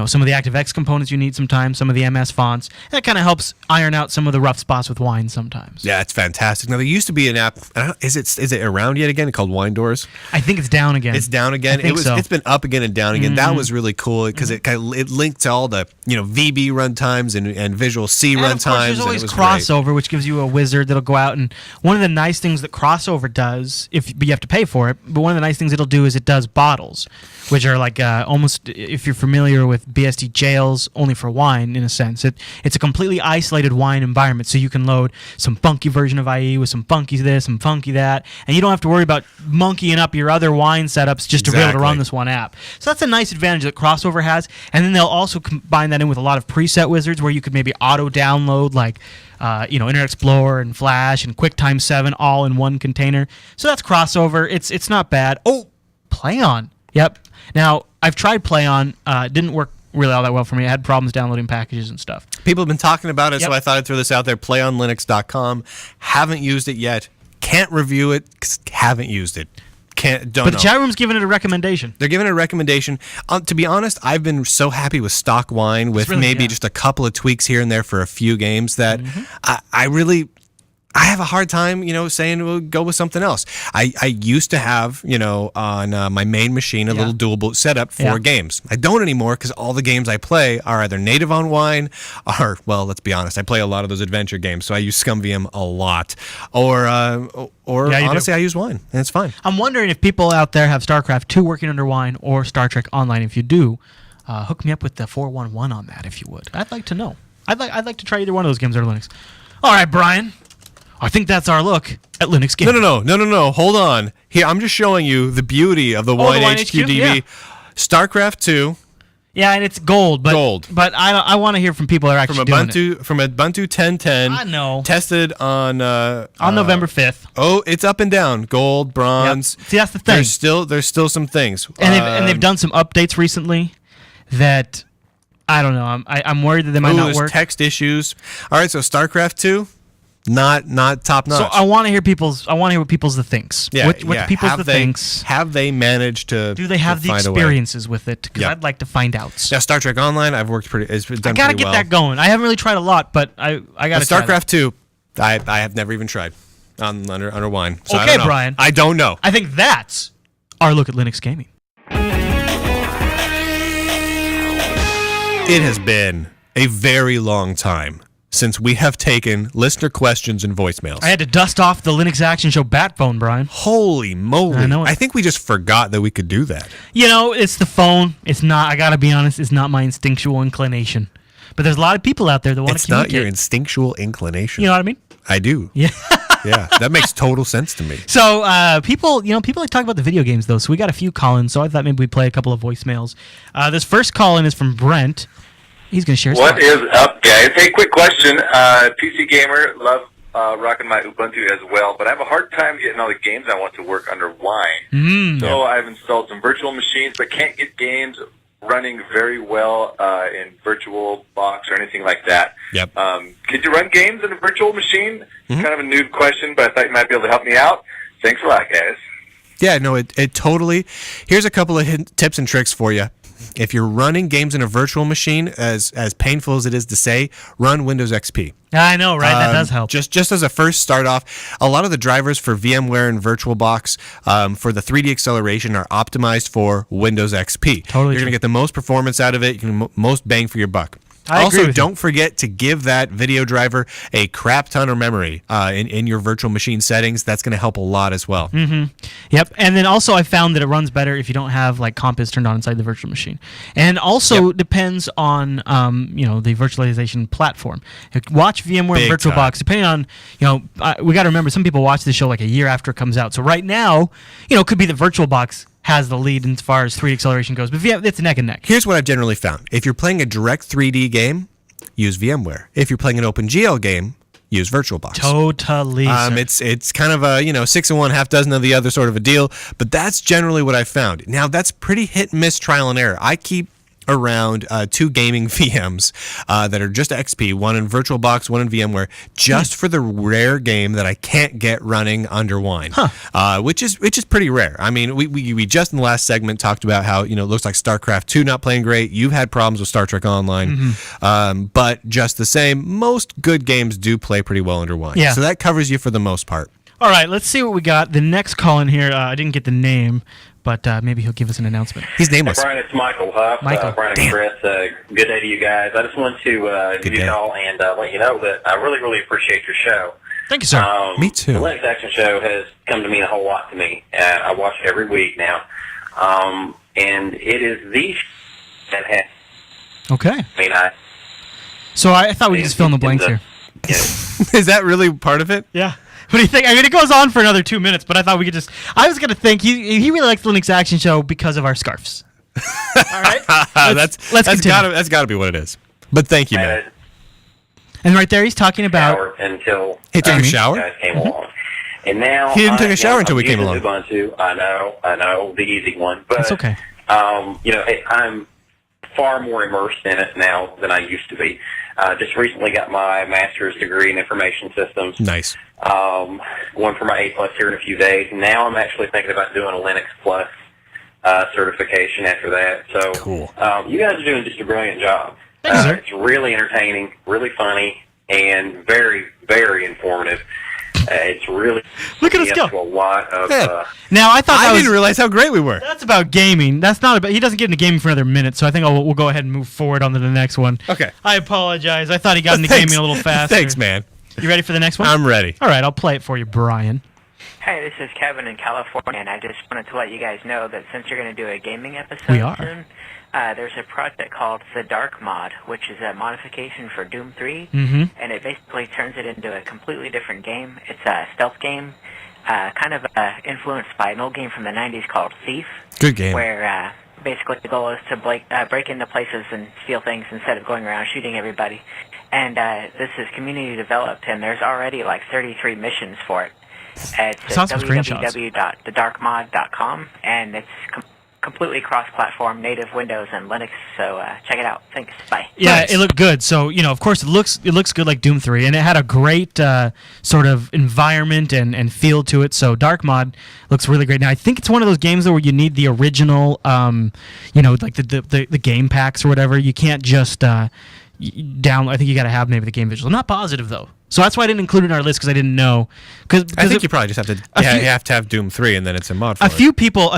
some of the ActiveX components you need sometimes, some of the MS fonts. That kind of helps iron out some of the rough spots with Wine sometimes. Yeah, it's fantastic. Now, there used to be an app. Is it around yet again? Called Wine Doors? I think it's down again. It's down again. It's been up again and down again. That was really cool because it linked to all the VB runtimes and Visual C runtimes. Of course, there's always crossover, which gives you a wizard that'll go out. And one of the nice things that crossover does, but you have to pay for it. But one of the nice things it'll do is it does bottles, which are like almost, if you're familiar with BSD jails, only for Wine in a sense. It's a completely isolated Wine environment, so you can load some funky version of IE with some funky this, some funky that, and you don't have to worry about monkeying up your other Wine setups just to be able to run this one app. So that's a nice advantage that Crossover has, and then they'll also combine that in with a lot of preset wizards where you could maybe auto-download like Internet Explorer and Flash and QuickTime 7 all in one container. So that's Crossover. It's not bad. Oh, PlayOn. Yep. Now, I've tried PlayOn. It didn't work really all that well for me. I had problems downloading packages and stuff. People have been talking about it, so I thought I'd throw this out there. PlayOnLinux.com. Haven't used it yet. Can't review it 'cause haven't used it. But the chat room's giving it a recommendation. They're giving it a recommendation. To be honest, I've been so happy with stock Wine with just a couple of tweaks here and there for a few games that I have a hard time, saying we'll go with something else. I used to have, on my main machine, a little dual boot setup for games. I don't anymore because all the games I play are either native on Wine or, well, let's be honest, I play a lot of those adventure games, so I use ScumVM a lot. Or honestly, I use Wine, and it's fine. I'm wondering if people out there have StarCraft 2 working under Wine or Star Trek Online. If you do, hook me up with the 411 on that, if you would. I'd like to know. I'd like to try either one of those games or Linux. All right, Brian. I think that's our look at Linux gaming. No. Hold on. Here, I'm just showing you the beauty of the Wine HQ DB. Yeah. StarCraft 2. Yeah, and it's gold. But I want to hear from people that are actually doing it. From Ubuntu 10.10. I know. Tested on November 5th. Oh, it's up and down. Gold, bronze. Yep. See, that's the thing. There's still some things. And they've done some updates recently that I don't know. I'm worried that they might not work. Text issues. All right, so StarCraft 2. Not top notch. So I want to hear what people's the thinks. Yeah, what people's the thinks. Have they managed to? Do they have the experiences with it? Because I'd like to find out. Yeah, Star Trek Online. I've worked pretty. It's done pretty well. I gotta get that going. I haven't really tried a lot, but I gotta. StarCraft 2. I have never even tried under Wine. So okay, Brian. I don't know. I think that's our look at Linux gaming. It has been a very long time since we have taken listener questions and voicemails. I had to dust off the Linux Action Show bat phone, Brian. Holy moly. I know it. I think we just forgot that we could do that. It's the phone. It's not, I gotta be honest, it's not my instinctual inclination. But there's a lot of people out there that want to communicate. It's not your instinctual inclination. You know what I mean? I do. Yeah. Yeah, that makes total sense to me. So people like to talk about the video games, though. So we got a few call-ins, so I thought maybe we'd play a couple of voicemails. This first call-in is from Brent. He's going to share his What is up, guys? Hey, quick question. PC gamer, love rocking my Ubuntu as well, but I have a hard time getting all the games I want to work under Wine. So I've installed some virtual machines, but can't get games running very well in VirtualBox or anything like that. Yep. Could you run games in a virtual machine? Kind of a noob question, but I thought you might be able to help me out. Thanks a lot, guys. Yeah, no, it totally. Here's a couple of tips and tricks for you. If you're running games in a virtual machine, as painful as it is to say, run Windows XP. I know, right? That does help. Just as a first start off, a lot of the drivers for VMware and VirtualBox for the 3D acceleration are optimized for Windows XP. Totally. You're going to get the most performance out of it. You can most bang for your buck. I agree Also, with don't forget to give that video driver a crap ton of memory in your virtual machine settings. That's going to help a lot as well. Yep, and then also I found that it runs better if you don't have like comp-is turned on inside the virtual machine, and also depends on the virtualization platform. Watch VMware Big and VirtualBox. time. Depending on we got to remember some people watch the show like a year after it comes out. So right now, it could be that VirtualBox has the lead as far as 3D acceleration goes, but it's neck and neck. Here's what I've generally found. If you're playing a direct 3D game, use VMware. If you're playing an OpenGL game, use VirtualBox. Totally. It's kind of a 6 of one, half dozen of the other sort of a deal, but that's generally what I found. Now that's pretty hit and miss, trial and error. I keep around 2 gaming VMs that are just XP, one in VirtualBox, one in VMware, just for the rare game that I can't get running under Wine, which is pretty rare. I mean, we just in the last segment talked about how it looks like StarCraft 2 not playing great. You've had problems with Star Trek Online, but just the same, most good games do play pretty well under Wine. Yeah. So that covers you for the most part. All right, let's see what we got. The next call in here, I didn't get the name, but maybe he'll give us an announcement. He's nameless. Brian, it's Michael Huff. Michael. Brian and Chris, good day to you guys. I just want to give you a call and let you know that I really, really appreciate your show. Thank you, sir. Me too. The Linux Action Show has come to mean a whole lot to me. I watch every week now. And it is the that has... Okay. I mean, So I thought we could just fill in the blanks here. Is that really part of it? Yeah. What do you think? I mean, it goes on for another 2 minutes, but I thought we could just... I was going to think he really likes the Linux Action Show because of our scarves. All right? Let's continue. That's got to be what it is. But thank you, man. And right there, he's talking about... Until He took a shower? you guys came along. And now... He didn't take a shower until we came I'm along. using Ubuntu. I know, the easy one. But, It's okay. I'm far more immersed in it now than I used to be. Just recently got my master's degree in information systems. Nice. Going for my A+ here in a few days. Now I'm actually thinking about doing a Linux Plus certification after that. So Cool. You guys are doing just a brilliant job. Thanks, sir. It's really entertaining, really funny, and very, very informative. It's really Look at us up go. to a lot of... Now, I thought I didn't realize how great we were. That's about gaming. That's not about... He doesn't get into gaming for another minute, so I think we'll go ahead and move forward on to the next one. Okay. I apologize. I thought he got into Thanks. gaming a little faster. Thanks, man. You ready for the next one? I'm ready. All right, I'll play it for you, Brian. Hey, this is Kevin in California, and I just wanted to let you guys know that since you're going to do a gaming episode We are. soon, there's a project called the Dark Mod, which is a modification for Doom 3, and it basically turns it into a completely different game. It's a stealth game, kind of influenced by an old game from the 90s called Thief. Good game. Where basically the goal is to break into places and steal things instead of going around shooting everybody. And this is community developed, and there's already like 33 missions for it. It's Saw some screenshots. www.thedarkmod.com, and it's completely cross-platform, native Windows and Linux. So check it out. Thanks. Bye. Yeah, Nice. it looked good. So, of course, it looks good like Doom 3, and it had a great sort of environment and feel to it. So Dark Mod looks really great. Now, I think it's one of those games though where you need the original, like the game packs or whatever. You can't just I think you got to have maybe the game visual. I'm not positive though. So that's why I didn't include it in our list because I didn't know. I think you probably just have to. You have to have Doom 3, and then it's a mod for a it. few people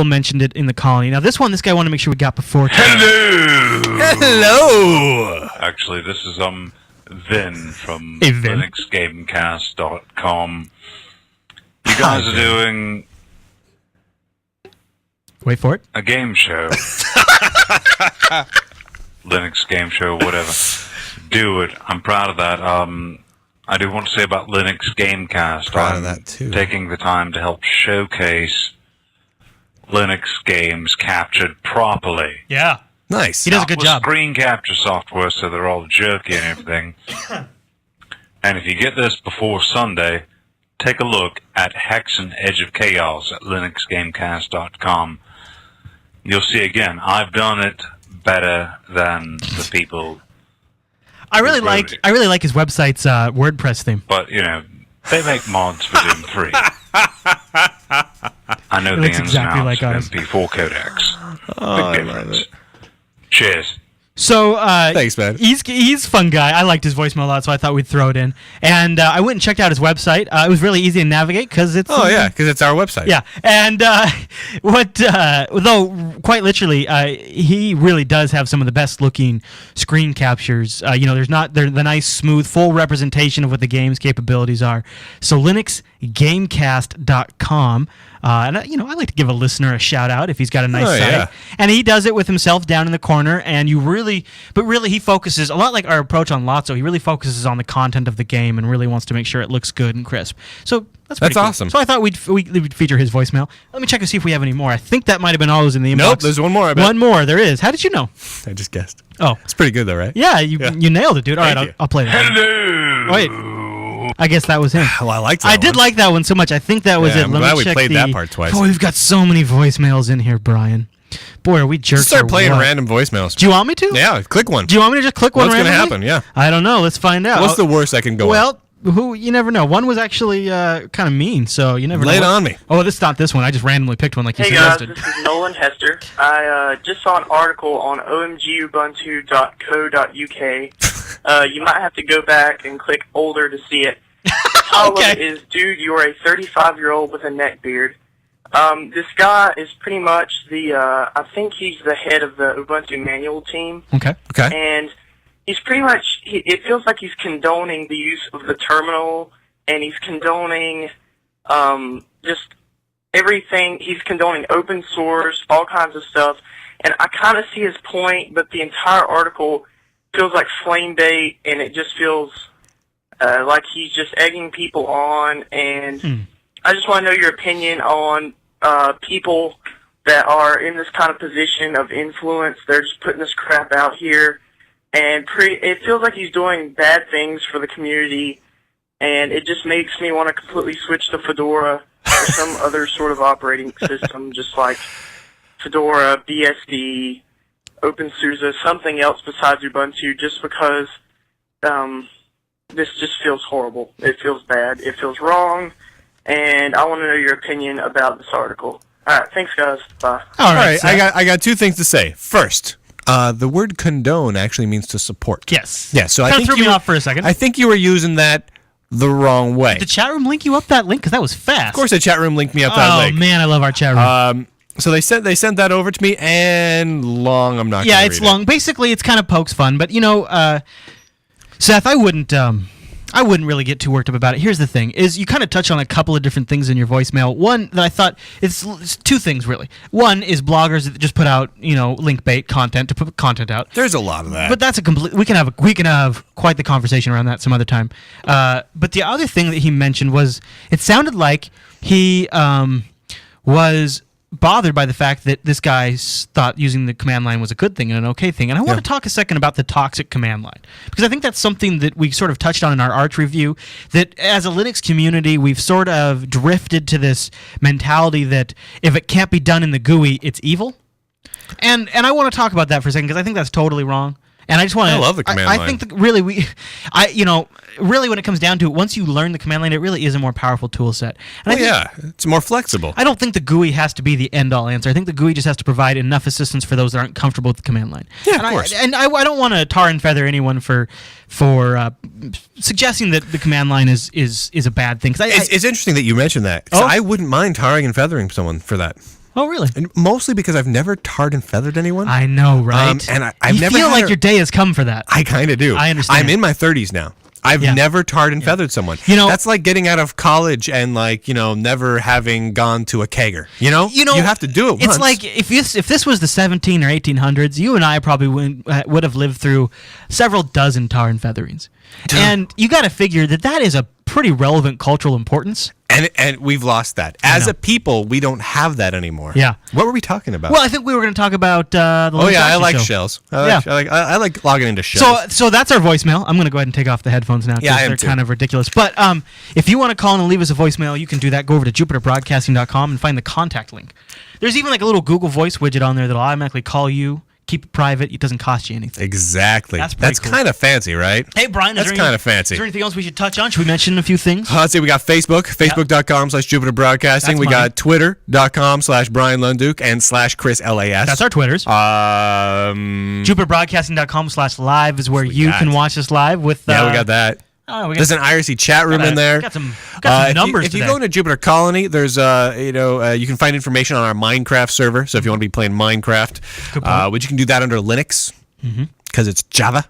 mentioned it in the colony. Now this guy wanted to make sure we got before. Hello. Actually, this is Vin from Hey, Vin. linuxgamecast.com. You guys are doing Wait for it. a game show. Linux game show, whatever. Do it. I'm proud of that. I do want to say about Linux Gamecast. Proud of that, too. Taking the time to help showcase Linux games captured properly. Yeah. Nice. He does a Not good with job. screen capture software, so they're all jerky and everything. And if you get this before Sunday, take a look at Hex and Edge of Chaos at linuxgamecast.com. You'll see again, I've done it better than the people. I really like his website's WordPress theme. But, they make mods for Doom 3. I know It the looks ins exactly and outs like of ours. MP4 codecs. Oh, Big I love difference. it. Cheers. So Thanks, man. He's a fun guy. I liked his voicemail a lot, so I thought we'd throw it in. And I went and checked out his website. It was really easy to navigate because it's because it's our website. Yeah, and though quite literally, he really does have some of the best looking screen captures. There's not the nice, smooth, full representation of what the game's capabilities are. So linuxgamecast.com. And I like to give a listener a shout out if he's got a nice site. Yeah. And he does it with himself down in the corner. And really he focuses a lot like our approach on Lotso. He really focuses on the content of the game and really wants to make sure it looks good and crisp. So that's cool. Awesome. So I thought we'd feature his voicemail. Let me check to see if we have any more. I think that might have been all those in the inbox. Nope, there's one more. I bet. One more. There is. How did you know? I just guessed. Oh, it's pretty good though, right? Yeah, you nailed it, dude. All right, I'll play that. Hello. Wait. I guess that was him. Well, I liked that I did like that one so much. I think that was it. I'm glad we played that part twice. Oh, we've got so many voicemails in here, Brian. Boy, are we jerks. Just start playing what? Random voicemails. Do you want me to? Yeah, click one. Do you want me to just click one randomly? What's going to happen? Yeah. I don't know. Let's find out. What's the worst that can go on? Well, you never know. One was actually kind of mean, so you never know. Lay it on me. Oh, this is not this one. I just randomly picked one like you suggested. Hey guys, this is Nolan Hester. I just saw an article on omgubuntu.co.uk. You might have to go back and click older to see it. The title of it is, dude, you are a 35-year-old with a neck beard. This guy is pretty much I think he's the head of the Ubuntu manual team. Okay. And he's pretty much, it feels like he's condoning the use of the terminal, and he's condoning just everything. He's condoning open source, all kinds of stuff. And I kind of see his point, but the entire article feels like flame bait, and it just feels like he's just egging people on. And I just want to know your opinion on people that are in this kind of position of influence. They're just putting this crap out here. And it feels like he's doing bad things for the community, and it just makes me want to completely switch to Fedora or some other sort of operating system, just like Fedora, BSD, OpenSUSE, something else besides Ubuntu, just because this just feels horrible. It feels bad. It feels wrong, and I want to know your opinion about this article. All right, thanks, guys. Bye. All right, I got two things to say. First, the word condone actually means to support. Yes. Yeah, so I think threw me off for a second. I think you were using that the wrong way. Did the chat room link you up that link? Because that was fast. Of course, the chat room linked me up that link. Oh, man, I love our chat room. So they sent that over to me, and long I'm not. Yeah, it's long. Basically, it's kind of pokes fun, but Seth, I wouldn't really get too worked up about it. Here's the thing: is you kind of touch on a couple of different things in your voicemail. One that I thought it's two things really. One is bloggers that just put out link bait content to put content out. There's a lot of that, but that's a complete. We can have quite the conversation around that some other time. But the other thing that he mentioned was it sounded like he was bothered by the fact that this guy thought using the command line was a good thing and an okay thing. And I want to talk a second about the toxic command line, because I think that's something that we sort of touched on in our Arch review, that as a Linux community, we've sort of drifted to this mentality that if it can't be done in the GUI, it's evil. And I want to talk about that for a second, because I think that's totally wrong. And I just want to. I love the command line. I think that really really when it comes down to it, once you learn the command line, it really is a more powerful tool set. And it's more flexible. I don't think the GUI has to be the end-all answer. I think the GUI just has to provide enough assistance for those that aren't comfortable with the command line. Yeah, of course. I don't want to tar and feather anyone for suggesting that the command line is a bad thing. It's interesting that you mentioned that. I wouldn't mind tarring and feathering someone for that. Oh, really? And mostly because I've never tarred and feathered anyone. I know, right? And I've never feel like your day has come for that. I kind of do. I understand. I'm in my 30s now. I've never tarred and feathered someone. That's like getting out of college and never having gone to a kegger. You have to do it once. It's like if this was the 17 or 1800s, you and I probably would have lived through several dozen tar and featherings. And you got to figure that is a pretty relevant cultural importance. And we've lost that. As a people, we don't have that anymore. Yeah. What were we talking about? Well, I think we were going to talk about the I like show. shells. I like logging into shells. So that's our voicemail. I'm going to go ahead and take off the headphones now because they're kind of ridiculous. But if you want to call in and leave us a voicemail, you can do that. Go over to jupiterbroadcasting.com and find the contact link. There's even like a little Google Voice widget on there that'll automatically call you, keep it private. It doesn't cost you anything. Exactly. That's cool. kind of fancy, right? Hey, Brian, that's kind of fancy. Is there anything else we should touch on? Should we mention a few things? Let's see. We got Facebook, facebook.com/Jupiter Broadcasting. We got twitter.com/Brian Lunduke and /Chris LAS. That's our Twitters. JupiterBroadcasting.com/live is where you can watch us live with. Yeah, we got that. There's an IRC chat room in there. Got some numbers. If you go into Jupiter Colony, there's you can find information on our Minecraft server. So if you want to be playing Minecraft, which you can do that under Linux because it's Java.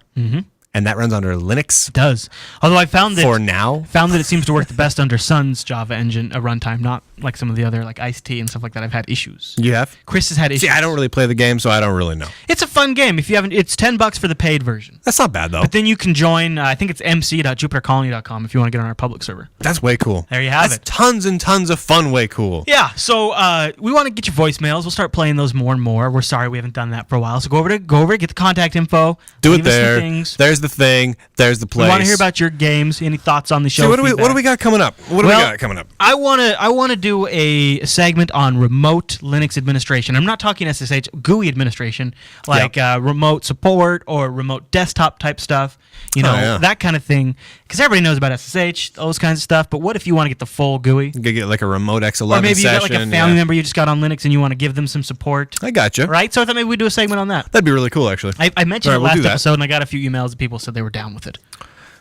And that runs under Linux. It does. Although I found that it seems to work the best under Sun's Java engine runtime, not like some of the other like Ice-T and stuff like that. I've had issues. You have? Chris has had issues. See, I don't really play the game, so I don't really know. It's a fun game. If you haven't, it's $10 for the paid version. That's not bad though. But then you can join. I think it's mc.jupitercolony.com if you want to get on our public server. That's way cool. There you have it. Tons and tons of fun. Way cool. Yeah. So we want to get your voicemails. We'll start playing those more and more. We're sorry we haven't done that for a while. So go over, get the contact info. Do it there. There's the thing. There's the place. We want to hear about your games. Any thoughts on the show? So what do we got coming up? What do we got coming up? I want to do a segment on remote Linux administration. I'm not talking SSH GUI administration, like remote support or remote desktop type stuff. That kind of thing. Because everybody knows about SSH, those kinds of stuff. But what if you want to get the full GUI? You could get like a remote X11 or maybe you session. got like a family member you just got on Linux and you want to give them some support. I gotcha. Right? So I thought maybe we'd do a segment on that. That'd be really cool, actually. I mentioned it last episode, and I got a few emails that people said they were down with it.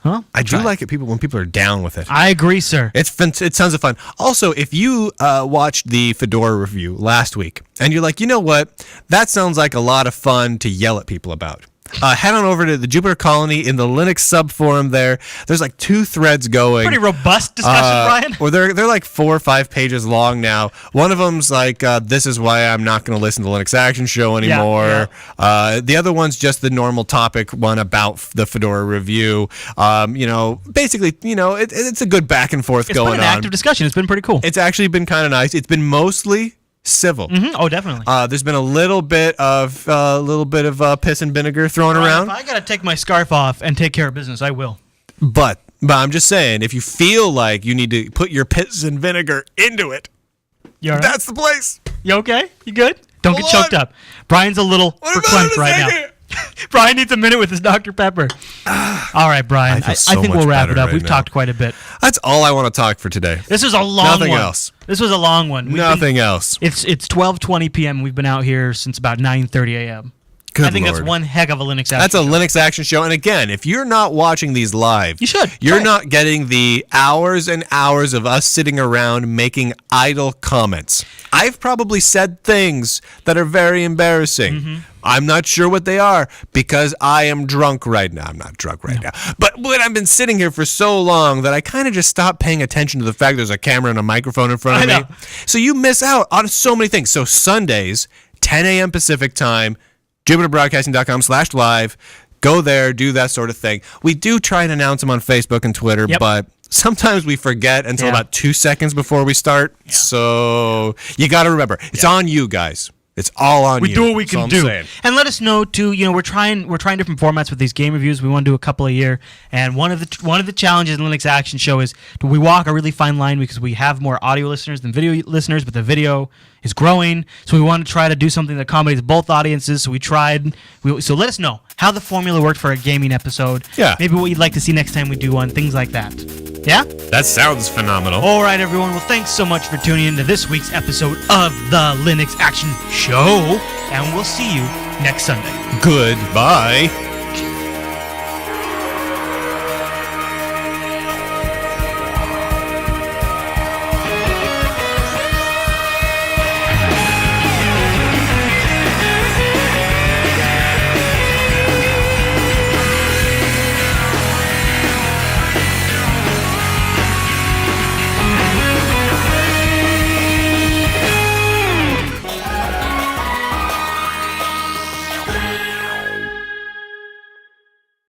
Huh? I do like it when people are down with it. I agree, sir. It's tons of fun. Also, if you watched the Fedora review last week, and you're like, you know what? That sounds like a lot of fun to yell at people about. Head on over to the Jupiter Colony in the Linux subforum there. There's like 2 threads going. Pretty robust discussion, Brian. Or they're like 4 or 5 pages long now. One of them's like, this is why I'm not going to listen to the Linux Action Show anymore. Yeah. The other one's just the normal topic one about the Fedora review. Basically, it's a good back and forth going on. It's been an active discussion. It's been pretty cool. It's actually been kind of nice. It's been mostly civil. Oh, definitely. There's been a little bit of piss and vinegar thrown around. If I gotta take my scarf off and take care of business, I will. But I'm just saying, if you feel like you need to put your piss and vinegar into it, that's the place. You okay? You good? Don't get choked up. Brian's a little verklempt right now. Brian needs a minute with his Dr. Pepper. All right, Brian. I think we'll wrap it up. We've talked quite a bit. That's all I want to talk for today. This was a long one. Nothing else. This was a long one. Nothing else. It's 12:20 p.m. We've been out here since about 9:30 a.m. Good I think Lord. That's one heck of a Linux action That's a show. Linux action show. And again, if you're not watching these live, you should. You're not getting the hours and hours of us sitting around making idle comments. I've probably said things that are very embarrassing. I'm not sure what they are because I am drunk right now. I'm not drunk right now. But I've been sitting here for so long that I kind of just stopped paying attention to the fact there's a camera and a microphone in front of me. So you miss out on so many things. So Sundays, 10 a.m. Pacific time, JupiterBroadcasting.com/live. Go there, do that sort of thing. We do try and announce them on Facebook and Twitter, but sometimes we forget until about 2 seconds before we start. Yeah. So you got to remember, it's on you guys. It's all on you. We do what we can do. And let us know too, we're trying different formats with these game reviews. We want to do a couple a year. And one of the challenges in Linux Action Show is do we walk a really fine line because we have more audio listeners than video listeners, but the video is growing. So we want to try to do something that accommodates both audiences. So so let us know how the formula worked for a gaming episode. Yeah. Maybe what you'd like to see next time we do one, things like that. Yeah? That sounds phenomenal. All right, everyone. Well, thanks so much for tuning in to this week's episode of the Linux Action Show. And we'll see you next Sunday. Goodbye.